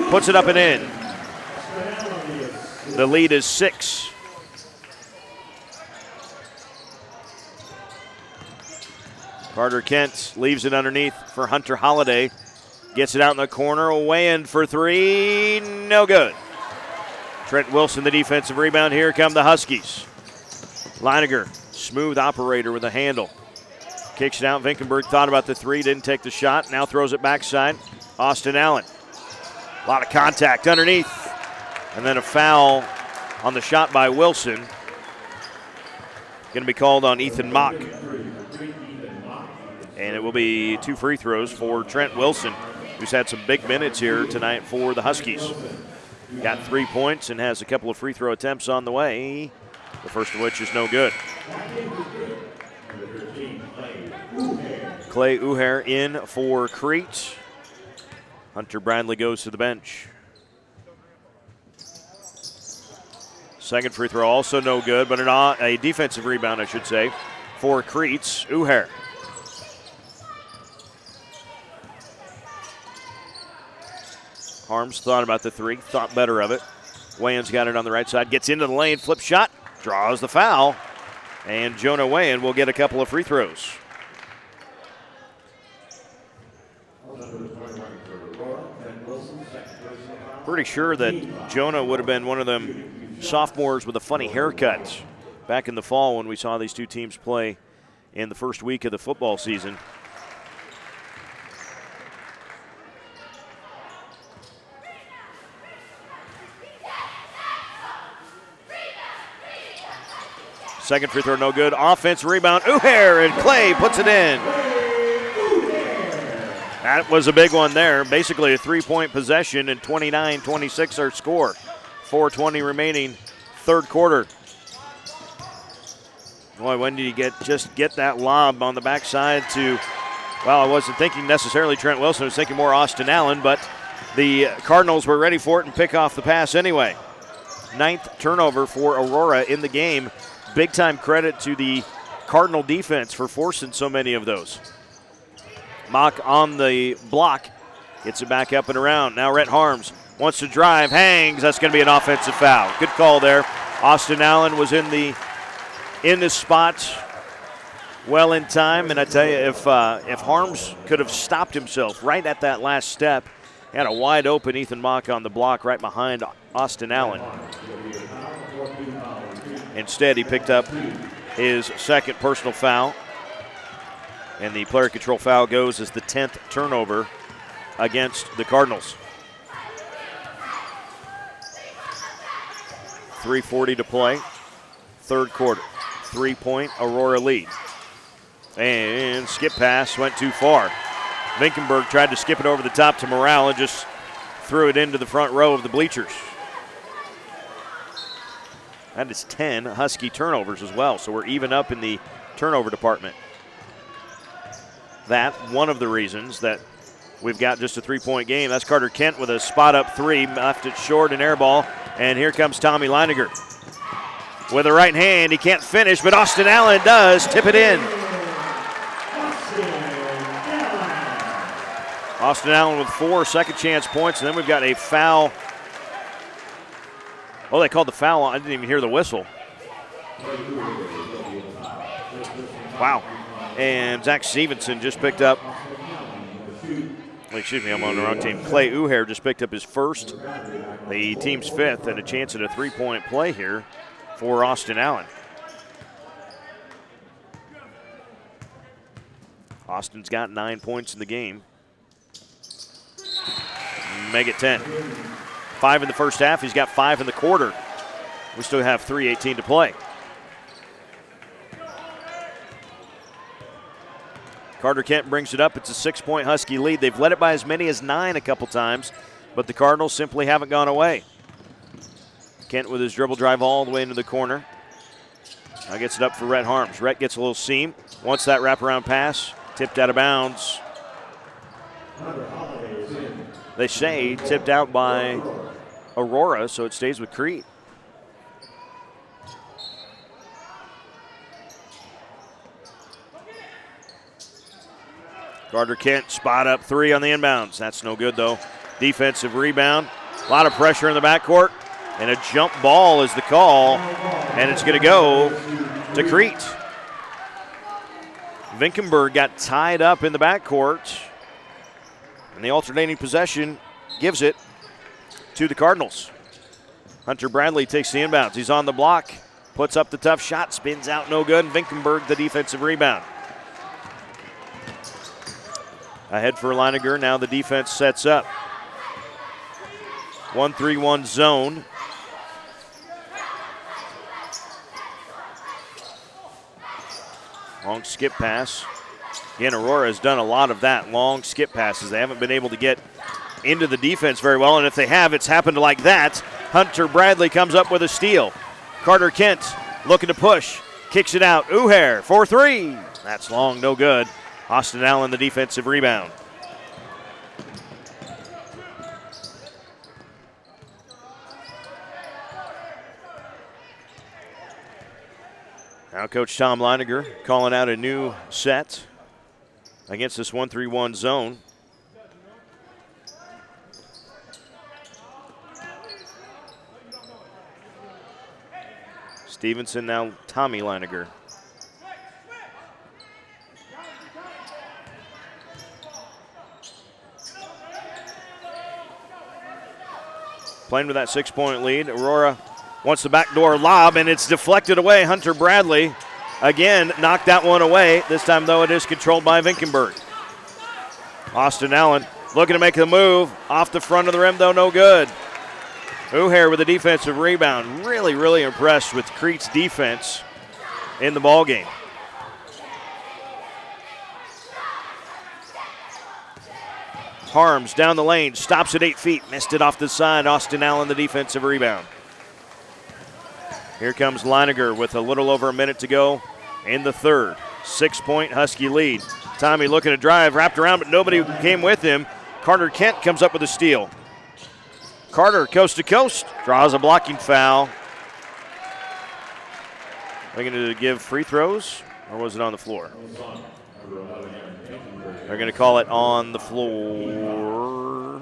puts it up and in. The lead is 6. Carter Kent leaves it underneath for Hunter Holiday. Gets it out in the corner, weighing for 3, no good. Trent Wilson, the defensive rebound. Here come the Huskies. Leininger, smooth operator with a handle. Kicks it out. Vinkenberg thought about the 3, didn't take the shot. Now throws it backside. Austin Allen. A lot of contact underneath. And then a foul on the shot by Wilson. Going to be called on Ethan Mock. And it will be 2 free throws for Trent Wilson, who's had some big minutes here tonight for the Huskies. Got 3 points and has a couple of free throw attempts on the way, the first of which is no good. Clay Uher in for Crete. Hunter Bradley goes to the bench. Second free throw also no good, but a defensive rebound, I should say, for Crete's Uher. Harms thought about the 3, thought better of it. Wayans got it on the right side, gets into the lane, flip shot, draws the foul, and Jonah Wayan will get a couple of free throws. Pretty sure that Jonah would have been one of them sophomores with a funny haircut back in the fall when we saw these two teams play in the first week of the football season. Second free throw, no good. Offense rebound, Uher, and Clay puts it in. That was a big one there. Basically a 3-point possession, and 29-26 our score. 4:20 remaining, third quarter. Boy, when did he just get that lob on the backside to, well, I wasn't thinking necessarily Trent Wilson. I was thinking more Austin Allen, but the Cardinals were ready for it and pick off the pass anyway. 9th turnover for Aurora in the game. Big time credit to the Cardinal defense for forcing so many of those. Mock on the block, gets it back up and around. Now Rhett Harms wants to drive, hangs. That's going to be an offensive foul. Good call there. Austin Allen was in the spot well in time, and I tell you, if Harms could have stopped himself right at that last step, he had a wide open Ethan Mock on the block right behind Austin Allen. Instead, he picked up his second personal foul, and the player control foul goes as the 10th turnover against the Cardinals. 3:40 to play, third quarter. 3-point Aurora lead. And skip pass went too far. Vinkenberg tried to skip it over the top to Morale and just threw it into the front row of the bleachers. That is 10 Husky turnovers as well, so we're even up in the turnover department. That, one of the reasons that we've got just a 3-point game. That's Carter Kent with a spot-up 3, left it short, an air ball, and here comes Tommy Leininger. With a right hand, he can't finish, but Austin Allen does tip it in. Austin Allen with 4 second-chance points, and then we've got a foul. Oh, they called the foul. I didn't even hear the whistle. Wow. And Zach Stevenson just picked up, excuse me, I'm on the wrong team. Clay Uher just picked up his first, the team's 5th, and a chance at a 3-point play here for Austin Allen. Austin's got 9 points in the game. Make it 10. 5 in the first half. He's got 5 in the quarter. We still have 3:18 to play. Carter Kent brings it up. It's a 6-point Husky lead. They've led it by as many as 9 a couple times, but the Cardinals simply haven't gone away. Kent with his dribble drive all the way into the corner. Now gets it up for Rhett Harms. Rhett gets a little seam. Wants that wraparound pass. Tipped out of bounds. They say tipped out by Aurora, so it stays with Crete. Carter Kent spot up 3 on the inbounds. That's no good though. Defensive rebound. A lot of pressure in the backcourt. And a jump ball is the call. And it's going to go to Crete. Vinkenberg got tied up in the backcourt. And the alternating possession gives it to the Cardinals. Hunter Bradley takes the inbounds. He's on the block. Puts up the tough shot. Spins out no good. And Vinkenberg the defensive rebound. Ahead for Leininger. Now the defense sets up. 1-3-1 zone. Long skip pass. Again, Aurora has done a lot of that, long skip passes. They haven't been able to get into the defense very well, and if they have, it's happened like that. Hunter Bradley comes up with a steal. Carter Kent looking to push. Kicks it out. Uher for 3. That's long, no good. Austin Allen, the defensive rebound. Now Coach Tom Leininger calling out a new set against this 1-3-1 zone. Stevenson now Tommy Leininger. Playing with that 6-point lead. Aurora wants the backdoor lob, and it's deflected away. Hunter Bradley, again, knocked that one away. This time, though, it is controlled by Vinkenberg. Austin Allen looking to make the move. Off the front of the rim, though, no good. Uher with a defensive rebound. Really, really impressed with Crete's defense in the ballgame. Harms down the lane, stops at 8 feet. Missed it off the side. Austin Allen, the defensive rebound. Here comes Leininger with a little over a minute to go in the third. 6-point Husky lead. Tommy looking to drive, wrapped around, but nobody came with him. Carter Kent comes up with a steal. Carter, coast to coast, draws a blocking foul. Are they going to give free throws, or was it on the floor? They're going to call it on the floor.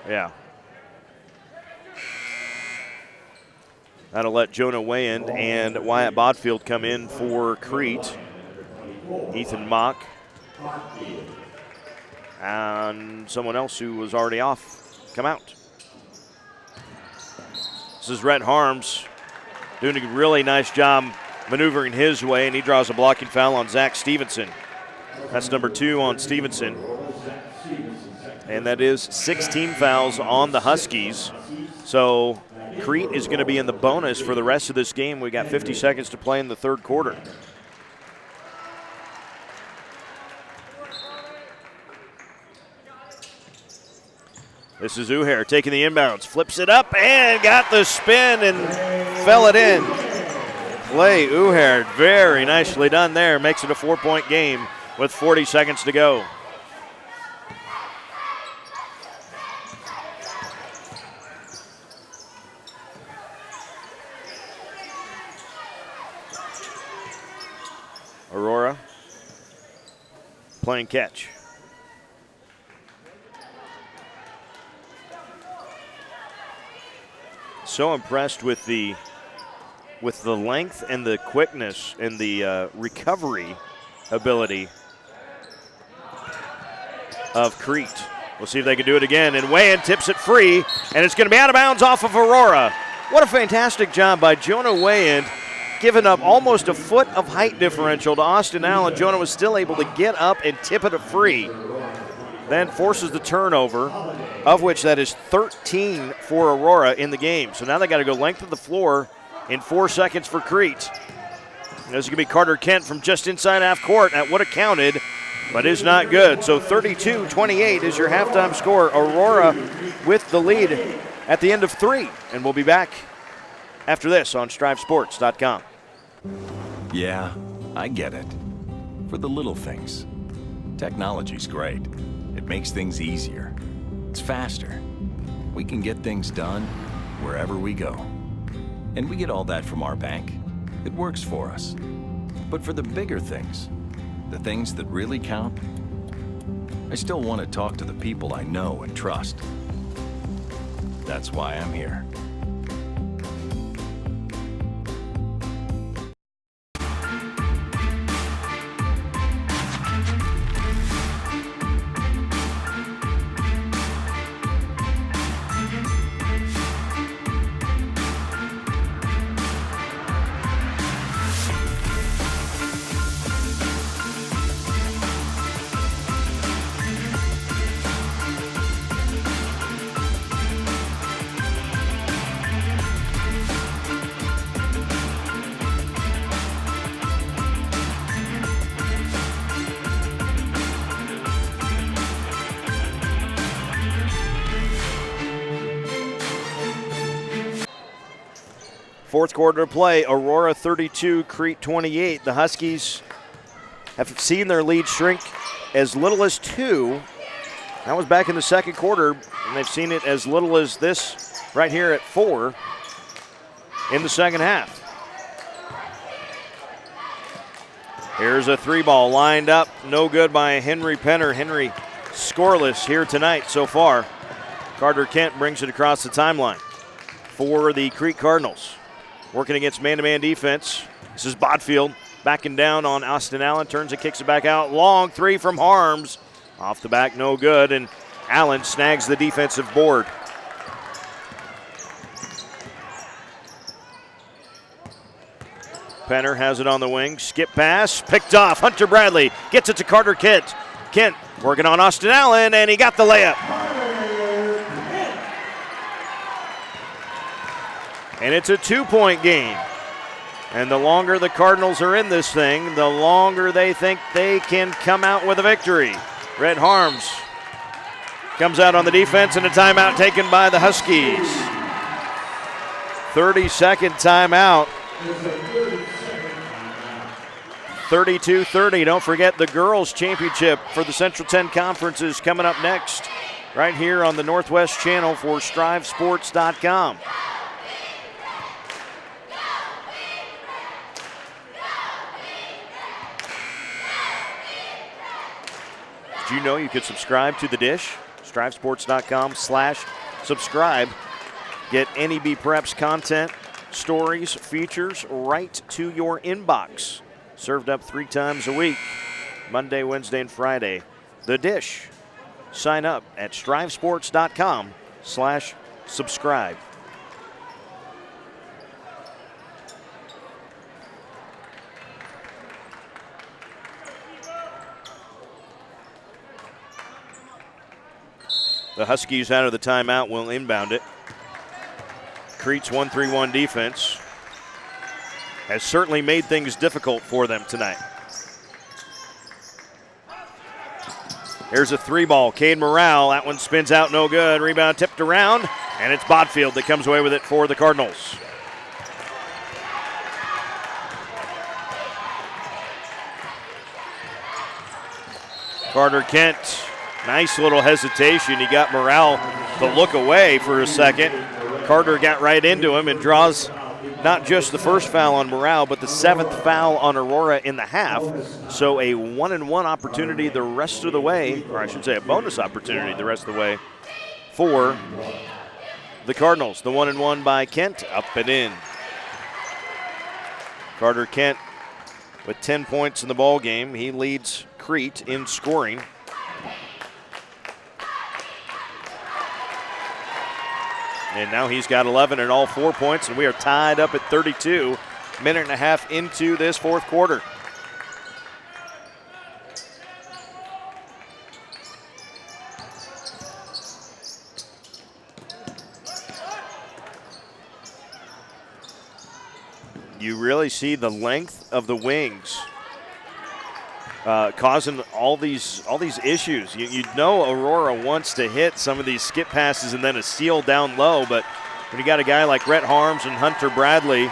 Yeah. That'll let Jonah Wayand and Wyatt Bodfield come in for Crete. Ethan Mock. And someone else who was already off come out. This is Rhett Harms doing a really nice job maneuvering his way, and he draws a blocking foul on Zach Stevenson. That's number 2 on Stevenson. And that is 16 fouls on the Huskies. So Crete is going to be in the bonus for the rest of this game. We got 50 seconds to play in the third quarter. This is Uher taking the inbounds, flips it up and got the spin and fell it in. Clay Uher, very nicely done there. Makes it a 4-point game with 40 seconds to go. Aurora playing catch. So impressed with the length and the quickness and the recovery ability of Crete. We'll see if they can do it again. And Wayand tips it free, and it's going to be out of bounds off of Aurora. What a fantastic job by Jonah Wayand, giving up almost a foot of height differential to Austin Allen. Jonah was still able to get up and tip it free. Then forces the turnover, of which that is 13 for Aurora in the game. So now they got to go length of the floor in 4 seconds for Crete. This is going to be Carter Kent from just inside half court at what accounted, but is not good. So 32-28 is your halftime score. Aurora with the lead at the end of 3. And we'll be back after this on StriveSports.com. Yeah, I get it. For the little things. Technology's great. It makes things easier. It's faster. We can get things done wherever we go. And we get all that from our bank. It works for us. But for the bigger things, the things that really count, I still want to talk to the people I know and trust. That's why I'm here. Fourth quarter of play, Aurora 32, Crete 28. The Huskies have seen their lead shrink as little as 2. That was back in the second quarter, and they've seen it as little as this right here at 4 in the second half. Here's a 3-ball lined up, no good by Henry Penner. Henry scoreless here tonight so far. Carter Kent brings it across the timeline for the Crete Cardinals. Working against man-to-man defense. This is Bodfield backing down on Austin Allen. Turns and kicks it back out. Long 3 from Harms. Off the back, no good. And Allen snags the defensive board. Penner has it on the wing. Skip pass. Picked off. Hunter Bradley gets it to Carter Kent. Kent working on Austin Allen, and he got the layup. And it's a 2-point game. And the longer the Cardinals are in this thing, the longer they think they can come out with a victory. Red Harms comes out on the defense, and a timeout taken by the Huskies. 30-second timeout. 32-30. Don't forget the girls' championship for the Central 10 Conference is coming up next, right here on the Northwest Channel for StriveSports.com. Did you know you could subscribe to The Dish? StriveSports.com/subscribe. Get NEB Preps content, stories, features right to your inbox. Served up 3 times a week, Monday, Wednesday, and Friday. The Dish. Sign up at StriveSports.com/subscribe. The Huskies out of the timeout will inbound it. Crete's 1-3-1 defense has certainly made things difficult for them tonight. Here's a 3-ball. Cade Morale. That one spins out, no good. Rebound tipped around, and it's Bodfield that comes away with it for the Cardinals. Carter Kent. Nice little hesitation. He got Morale to look away for a second. Carter got right into him and draws not just the first foul on Morale, but the 7th foul on Aurora in the half. So a 1-and-1 opportunity the rest of the way, or I should say a bonus opportunity the rest of the way for the Cardinals. The 1-and-1 by Kent, up and in. Carter Kent with 10 points in the ball game. He leads Crete in scoring. And now he's got 11 and all 4 points, and we are tied up at 32, minute and a half into this fourth quarter. you really see the length of the wings causing all these issues. You know Aurora wants to hit some of these skip passes and then a seal down low, but when you got a guy like Rhett Harms and Hunter Bradley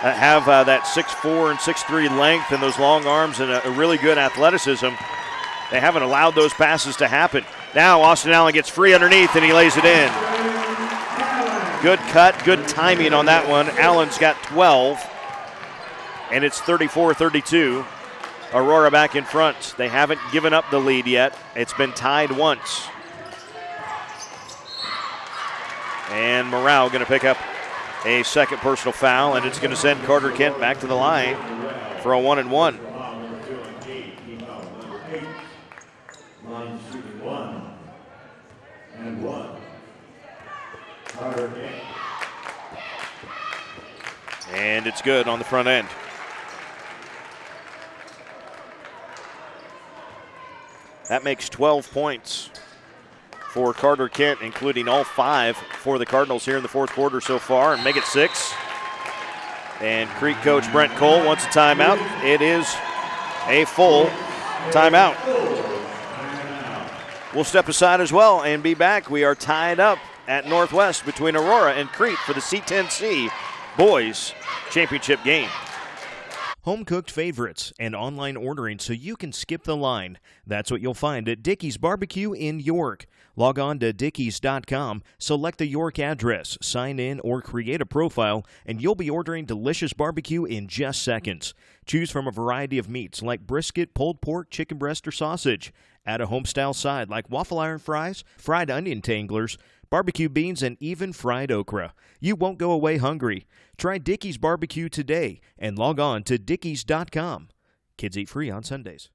that have that 6'4" and 6'3" length and those long arms and a really good athleticism, they haven't allowed those passes to happen. Now Austin Allen gets free underneath and he lays it in. Good cut, good timing on that one. Allen's got 12, and it's 34-32. Aurora back in front. They haven't given up the lead yet. It's been tied once. And Morale going to pick up a second personal foul, and it's going to send Carter Kent back to the line for a 1-and-1. Line shooting 1-and-1. Carter Kent. And it's good on the front end. That makes 12 points for Carter Kent, including all 5 for the Cardinals here in the fourth quarter so far, and make it 6. And Crete coach Brent Cole wants a timeout. It is a full timeout. We'll step aside as well and be back. We are tied up at Northwest between Aurora and Crete for the C10C Boys Championship game. Home-cooked favorites and online ordering so you can skip the line. That's what you'll find at Dickey's Barbecue in York. Log on to Dickeys.com, select the York address, sign in, or create a profile, and you'll be ordering delicious barbecue in just seconds. Choose from a variety of meats like brisket, pulled pork, chicken breast, or sausage. Add a home-style side like waffle iron fries, fried onion tanglers, barbecue beans, and even fried okra. You won't go away hungry. Try Dickey's Barbecue today and log on to Dickeys.com. Kids eat free on Sundays.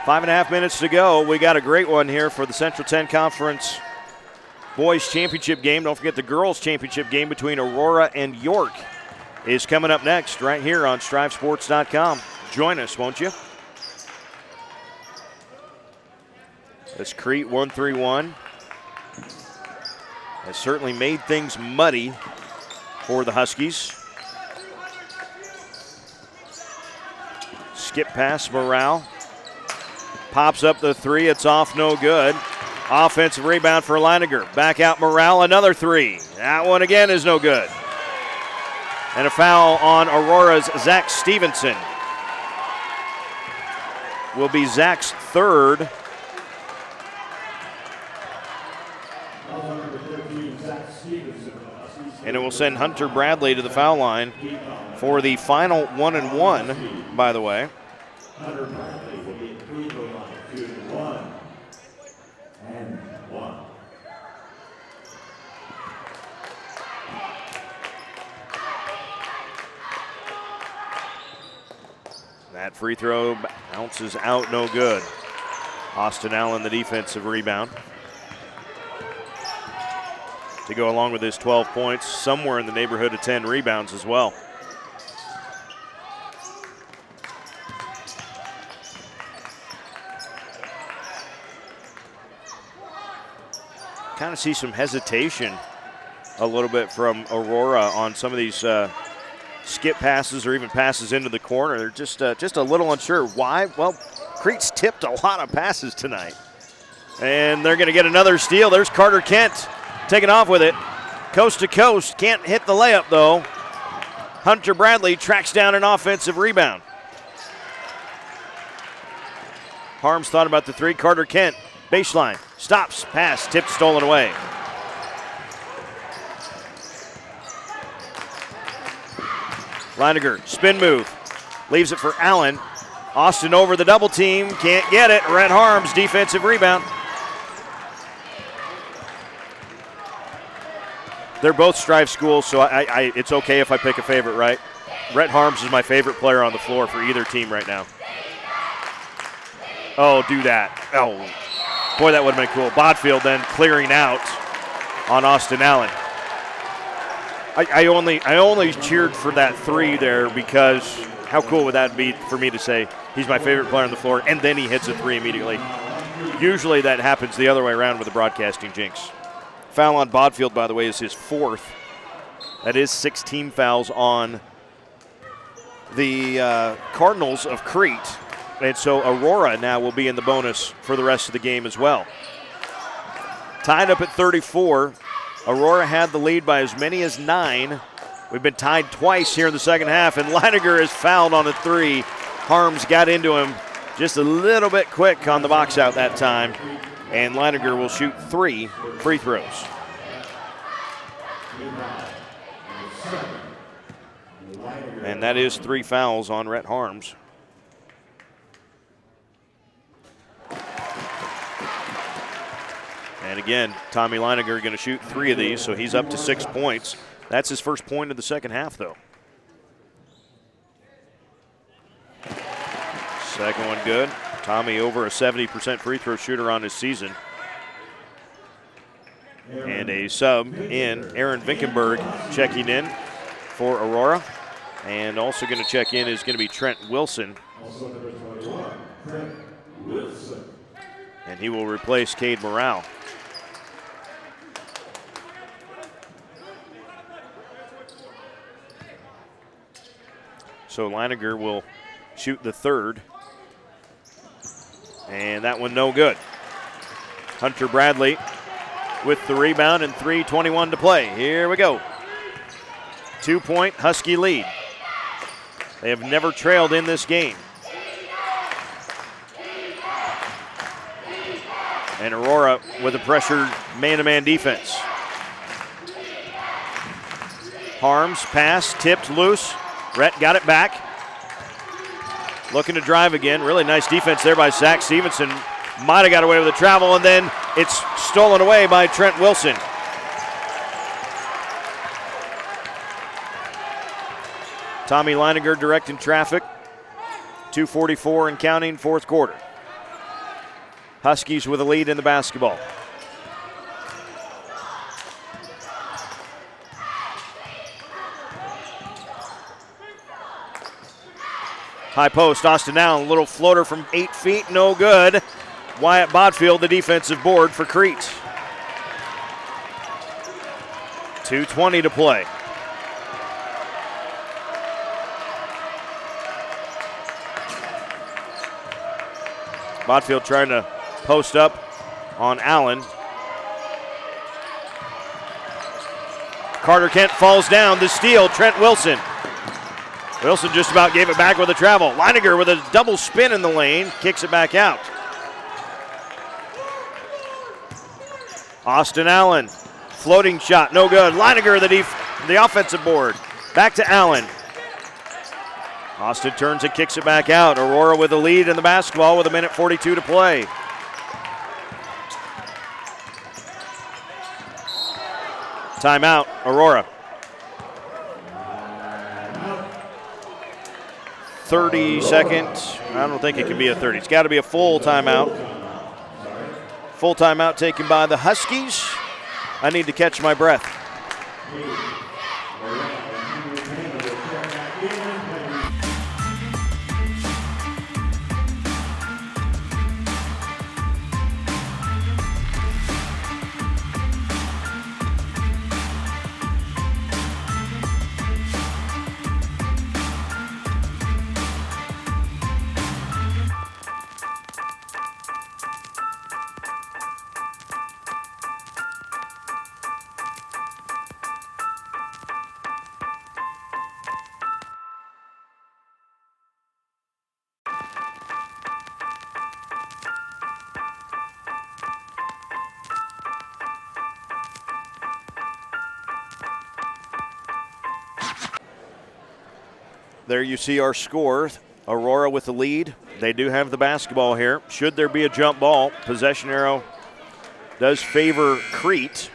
Five and a half minutes to go. We got a great one here for the Central 10 Conference Boys Championship game. Don't forget the Girls Championship game between Aurora and York is coming up next right here on StriveSports.com. Join us, won't you? This Crete 1-3-1 has certainly made things muddy for the Huskies. Skip pass, Morale. Pops up the 3. It's off, no good. Offensive rebound for Leininger. Back out Morale, another 3. That one again is no good. And a foul on Aurora's Zach Stevenson. Will be Zach's 3rd. And it will send Hunter Bradley to the foul line for the final 1-and-1, by the way. Hunter Bradley will be at free throw line, shooting 1-and-1. That free throw bounces out, no good. Austin Allen, the defensive rebound. To go along with his 12 points, somewhere in the neighborhood of 10 rebounds as well. Kind of see some hesitation a little bit from Aurora on some of these skip passes or even passes into the corner. They're just a little unsure. Why? Well, Crete's tipped a lot of passes tonight. And they're going to get another steal. There's Carter Kent taking off with it. Coast to coast. Can't hit the layup, though. Hunter Bradley tracks down an offensive rebound. Harms thought about the 3. Carter Kent, baseline. Stops, pass, tipped, stolen away. Leininger, spin move. Leaves it for Allen. Austin over the double team, can't get it. Rhett Harms, defensive rebound. They're both Strive schools, so it's okay if I pick a favorite, right? Rhett Harms is my favorite player on the floor for either team right now. Oh, do that. Oh, boy, that would have been cool. Bodfield then clearing out on Austin Allen. I only cheered for that 3 there because how cool would that be for me to say he's my favorite player on the floor, and then he hits a 3 immediately. Usually that happens the other way around with the broadcasting jinx. Foul on Bodfield, by the way, is his 4th. That is 6 team fouls on the Cardinals of Crete. And so Aurora now will be in the bonus for the rest of the game as well. Tied up at 34. Aurora had the lead by as many as 9. We've been tied twice here in the second half, and Leininger is fouled on a 3. Harms got into him just a little bit quick on the box out that time, and Leininger will shoot 3 free throws. And that is 3 fouls on Rhett Harms. And again, Tommy Leininger going to shoot 3 of these, so he's up to 6 points. That's his first point of the second half, though. Second one good. Tommy over a 70% free throw shooter on his season. And a sub in, Aaron Vinkenberg checking in for Aurora. And also going to check in is going to be Trent Wilson. And he will replace Cade Morale. So Leininger will shoot the 3rd. And that one no good. Hunter Bradley with the rebound and 3:21 to play. Here we go. 2-point Husky lead. They have never trailed in this game. And Aurora with a pressured man-to-man defense. Harms, pass, tipped loose. Rhett got it back. Looking to drive again. Really nice defense there by Zach Stevenson. Might have got away with the travel, and then it's stolen away by Trent Wilson. Tommy Leininger directing traffic. 2:44 and counting, 4th quarter. Huskies with a lead in the basketball. High post, Austin Allen, a little floater from 8 feet, no good. Wyatt Bodfield, the defensive board for Crete. 2:20 to play. Bodfield trying to post up on Allen. Carter Kent falls down. The steal, Trent Wilson. Wilson just about gave it back with a travel. Leininger with a double spin in the lane, kicks it back out. Austin Allen, floating shot, no good. Leininger, the offensive board. Back to Allen. Austin turns and kicks it back out. Aurora with a lead in the basketball with 1:42 to play. Timeout, Aurora. 30 seconds. I don't think it can be a 30. It's got to be a full timeout. Full timeout taken by the Huskies. I need to catch my breath. There you see our score. Aurora with the lead. They do have the basketball here. Should there be a jump ball, possession arrow does favor Crete.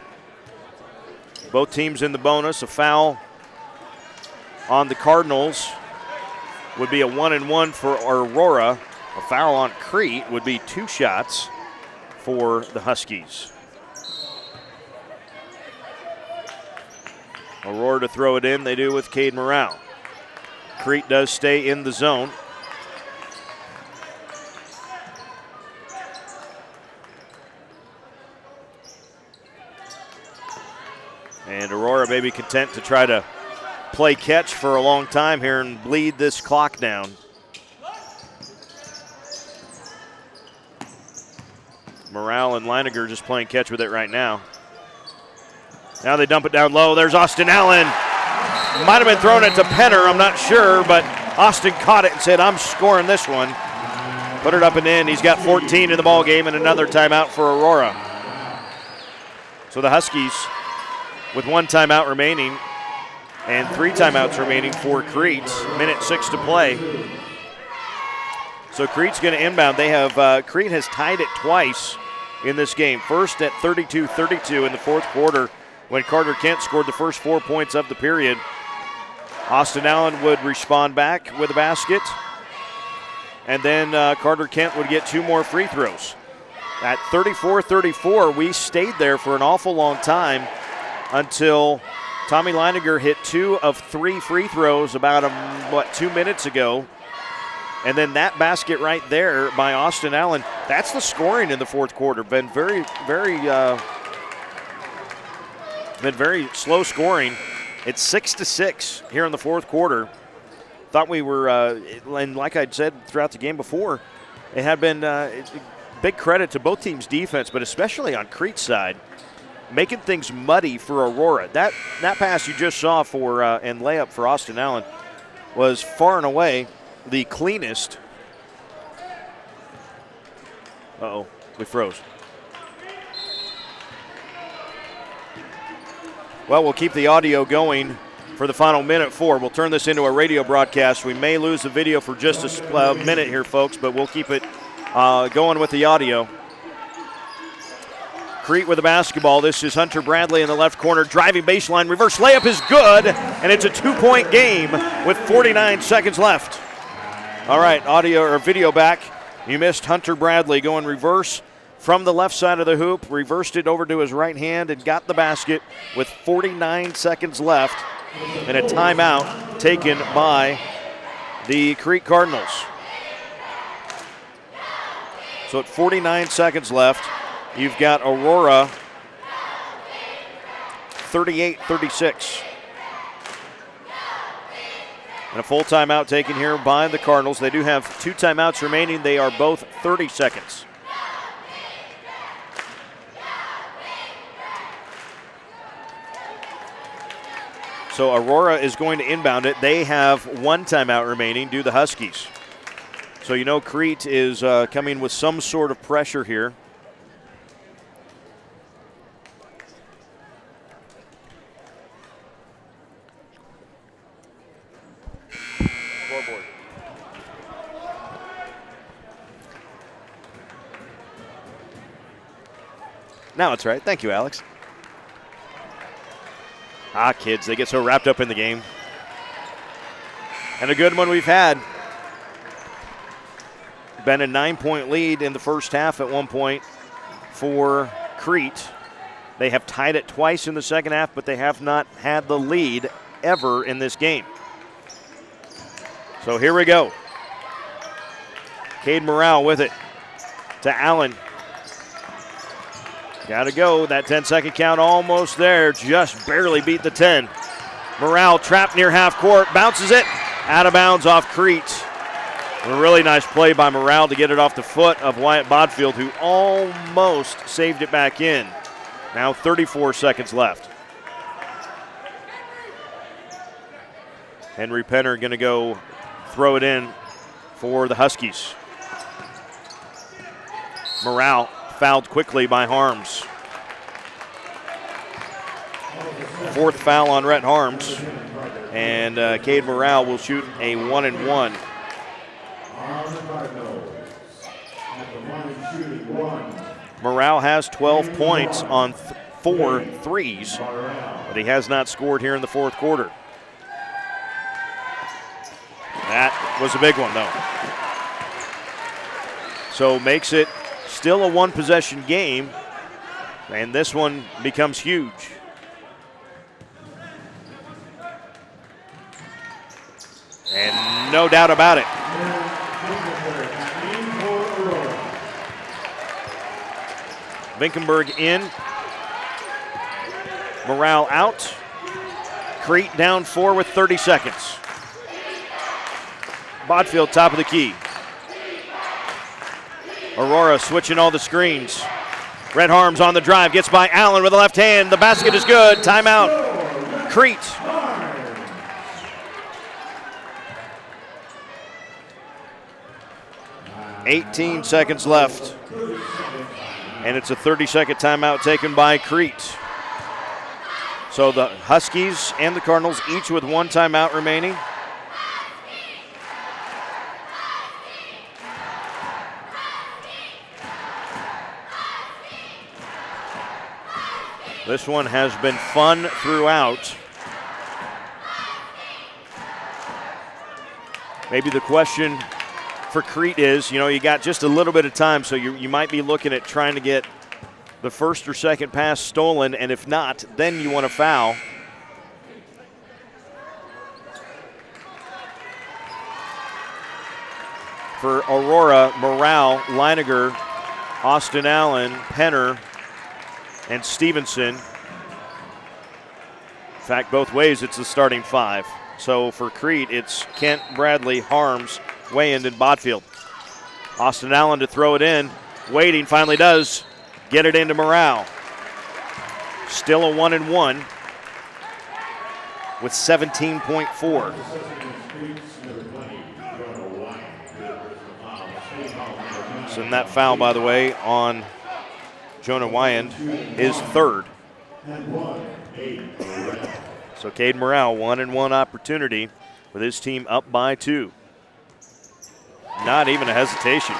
Both teams in the bonus. A foul on the Cardinals would be a 1-and-1 for Aurora. A foul on Crete would be 2 shots for the Huskies. Aurora to throw it in, they do with Cade Morale. Crete does stay in the zone. And Aurora may be content to try to play catch for a long time here and bleed this clock down. Morale and Leininger just playing catch with it right now. Now they dump it down low. There's Austin Allen. Might have been thrown it to Penner, I'm not sure, but Austin caught it and said, I'm scoring this one. Put it up and in. He's got 14 in the ball game and another timeout for Aurora. So the Huskies with 1 timeout remaining and 3 timeouts remaining for Crete. Minute 6 to play. So Crete's going to inbound. They have Crete has tied it twice in this game. First at 32-32 in the 4th quarter when Carter Kent scored the first 4 points of the period. Austin Allen would respond back with a basket. And then Carter Kent would get 2 more free throws. At 34-34, we stayed there for an awful long time until Tommy Leininger hit 2 of 3 free throws about 2 minutes ago. And then that basket right there by Austin Allen, that's the scoring in the 4th quarter. Been very slow scoring. It's 6-6 here in the 4th quarter. Thought we were, and like I'd said throughout the game before, it had been big credit to both teams' defense, but especially on Crete's side, making things muddy for Aurora. That pass you just saw for and layup for Austin Allen was far and away the cleanest. Uh-oh, we froze. Well, we'll keep the audio going for the final minute 4. We'll turn this into a radio broadcast. We may lose the video for just a minute here, folks, but we'll keep it going with the audio. Crete with the basketball. This is Hunter Bradley in the left corner. Driving baseline. Reverse layup is good, and it's a 2-point game with 49 seconds left. All right, audio or video back. You missed Hunter Bradley going reverse from the left side of the hoop, reversed it over to his right hand and got the basket with 49 seconds left and a timeout taken by the Crete Cardinals. So at 49 seconds left, you've got Aurora 38-36. And a full timeout taken here by the Cardinals. They do have 2 timeouts remaining. They are both 30 seconds. So Aurora is going to inbound it. They have 1 timeout remaining, do the Huskies. So you know Crete is coming with some sort of pressure here. Scoreboard. Now it's right. Thank you, Alex. Kids, they get so wrapped up in the game. And a good one we've had. Been a 9-point lead in the first half at one point for Crete. They have tied it twice in the second half, but they have not had the lead ever in this game. So here we go. Cade Morale with it to Allen. Got to go. That 10-second count almost there. Just barely beat the 10. Morale trapped near half court. Bounces it. Out of bounds off Crete. A really nice play by Morale to get it off the foot of Wyatt Bodfield, who almost saved it back in. Now 34 seconds left. Henry Penner going to go throw it in for the Huskies. Morale fouled quickly by Harms. 4th foul on Rhett Harms. And Cade Morale will shoot a 1-and-1. Morale has 12 points on 4 threes, but he has not scored here in the 4th quarter. That was a big one, though. So makes it still a one-possession game, and this one becomes huge. And no doubt about it. Vinkenberg in. Morale out. Crete down 4 with 30 seconds. Bodfield top of the key. Aurora switching all the screens. Red Harms on the drive, gets by Allen with the left hand. The basket is good. Timeout. Crete. "18 seconds left. And it's a 30-second timeout taken by Crete. So the Huskies and the Cardinals each with one timeout remaining. This one has been fun throughout. Maybe the question for Crete is, you got just a little bit of time, so you might be looking at trying to get the first or second pass stolen, and if not, then you want to foul. For Aurora, Morale, Leiniger, Austin Allen, Penner, and Stevenson. In fact, both ways it's the starting 5. So for Crete, it's Kent, Bradley, Harms, Wayand, and Bodfield. Austin Allen to throw it in. Waiting, finally does get it into Morale. Still a 1-and-1 with 17.4. So in that foul, by the way, on Jonah Wayand is third. So Cade Morale, 1-and-1 opportunity with his team up by 2. Not even a hesitation.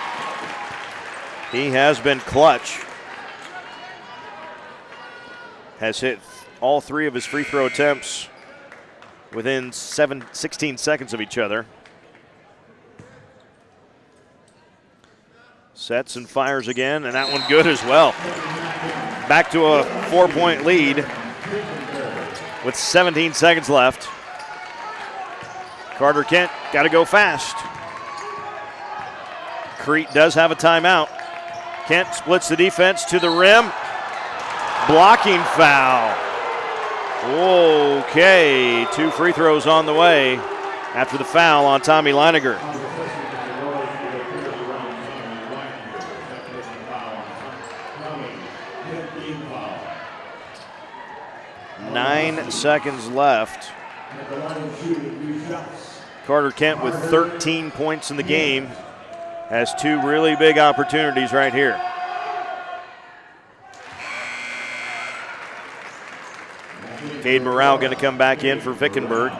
He has been clutch. Has hit all 3 of his free throw attempts within 16 seconds of each other. Sets and fires again, and that one good as well. Back to a 4-point lead with 17 seconds left. Carter Kent got to go fast. Crete does have a timeout. Kent splits the defense to the rim. Blocking foul. Okay, 2 free throws on the way after the foul on Tommy Leiniger. Nine seconds left. Carter Kent with 13 points in the game has 2 really big opportunities right here. Cade Morale going to come back in for Vinkenberg.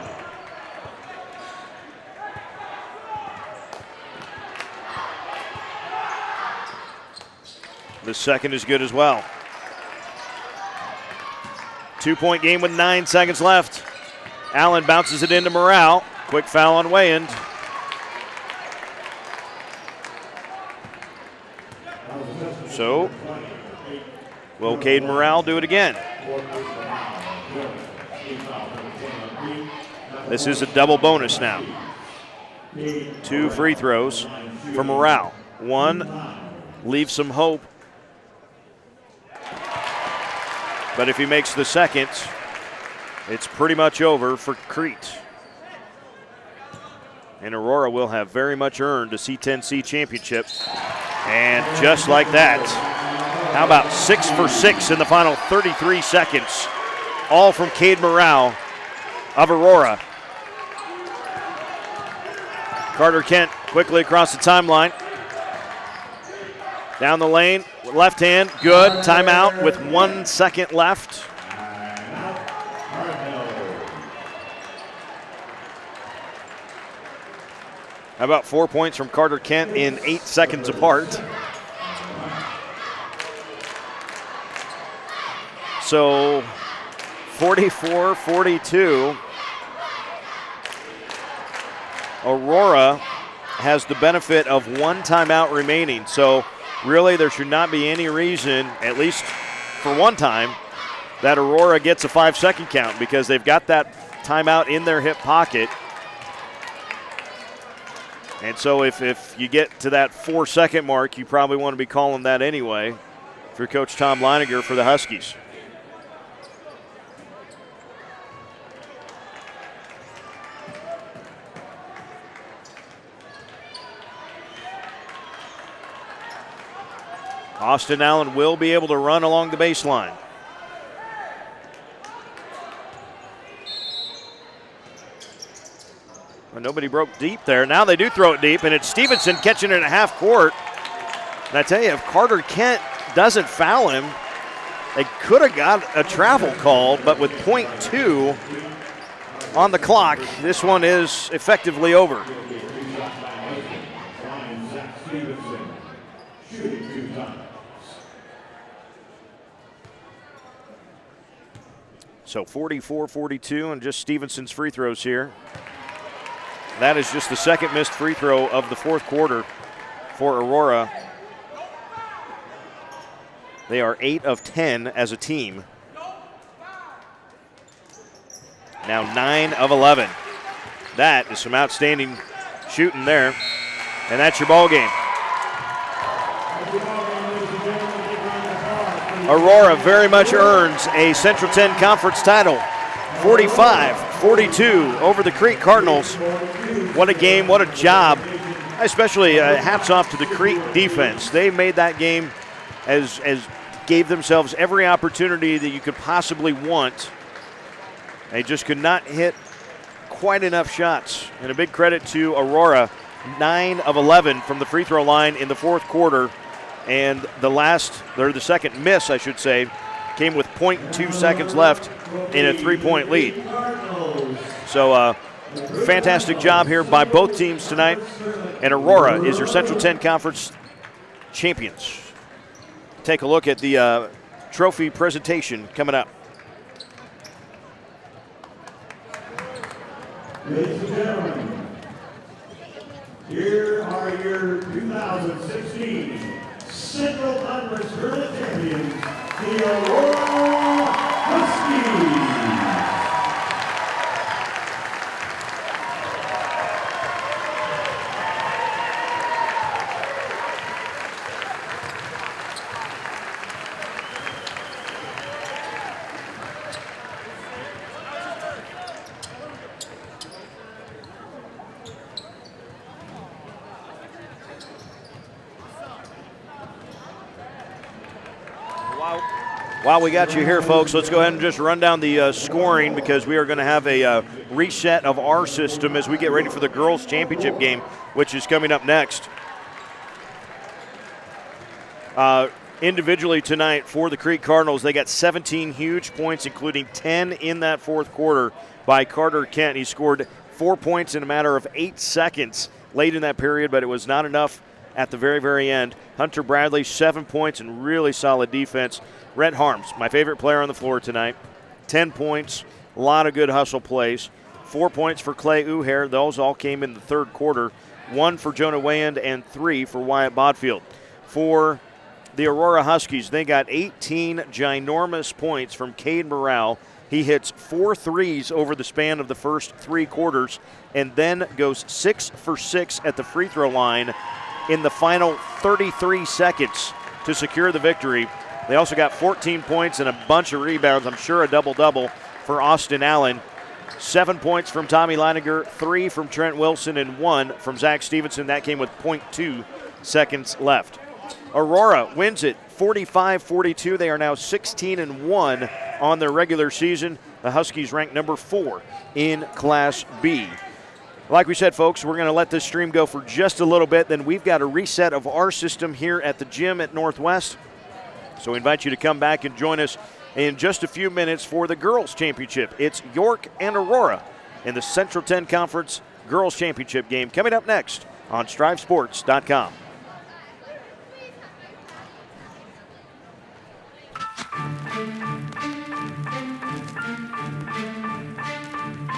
The second is good as well. 2-point game with 9 seconds left. Allen bounces it into Morale. Quick foul on Wayand. So, will Cade Morale do it again? This is a double bonus now. 2 free throws for Morale. 1 leaves some hope. But if he makes the second, it's pretty much over for Crete. And Aurora will have very much earned a C10C championship. And just like that, how about 6 for 6 in the final 33 seconds? All from Cade Morale of Aurora. Carter Kent quickly across the timeline. Down the lane, left hand, good. Timeout with 1 second left. How about 4 points from Carter Kent in 8 seconds apart? So 44-42. Aurora has the benefit of 1 timeout remaining. So really there should not be any reason, at least for one time, that Aurora gets a 5-second count because they've got that timeout in their hip pocket. And so if you get to that 4-second mark, you probably want to be calling that anyway for Coach Tom Leininger for the Huskies. Austin Allen will be able to run along the baseline. Well, nobody broke deep there. Now they do throw it deep, and it's Stevenson catching it at half court. And I tell you, if Carter Kent doesn't foul him, they could have got a travel call, but with .2 on the clock, this one is effectively over. So 44-42, and just Stevenson's free throws here. That is just the second missed free throw of the fourth quarter for Aurora. They are 8 of 10 as a team. Now 9 of 11. That is some outstanding shooting there, and that's your ball game. Aurora very much earns a Central 10 Conference title. 45-42 over the Crete Cardinals. What a game, what a job. Especially hats off to the Crete defense. They made that game as gave themselves every opportunity that you could possibly want. They just could not hit quite enough shots. And a big credit to Aurora, 9 of 11 from the free throw line in the fourth quarter. And the second miss, I should say, came with .2 seconds left in a 3-point lead. So fantastic job here by both teams tonight. And Aurora is your Central 10 Conference champions. Take a look at the trophy presentation coming up. Ladies and gentlemen, here are your 2016 Central Conference Tournament champions, the Aurora Huskies. While we got you here, folks, let's go ahead and just run down the scoring because we are going to have a reset of our system as we get ready for the girls' championship game, which is coming up next. Individually tonight for the Crete Cardinals, they got 17 huge points, including 10 in that fourth quarter by Carter Kent. He scored 4 points in a matter of 8 seconds late in that period, but it was not enough at the very, very end. Hunter Bradley, 7 points and really solid defense. Rhett Harms, my favorite player on the floor tonight, 10 points, a lot of good hustle plays. 4 points for Clay Uhair. Those all came in the third quarter. 1 for Jonah Wayand and 3 for Wyatt Bodfield. For the Aurora Huskies, they got 18 ginormous points from Cade Morale. He hits 4 threes over the span of the first 3 quarters and then goes 6 for 6 at the free throw line in the final 33 seconds to secure the victory. They also got 14 points and a bunch of rebounds. I'm sure a double-double for Austin Allen. 7 points from Tommy Leininger, 3 from Trent Wilson, and 1 from Zach Stevenson. That came with .2 seconds left. Aurora wins it 45-42. They are now 16-1 on their regular season. The Huskies ranked number 4 in Class B. Like we said, folks, we're going to let this stream go for just a little bit. Then we've got a reset of our system here at the gym at Northwest. So we invite you to come back and join us in just a few minutes for the Girls Championship. It's York and Aurora in the Central 10 Conference Girls Championship game coming up next on StriveSports.com.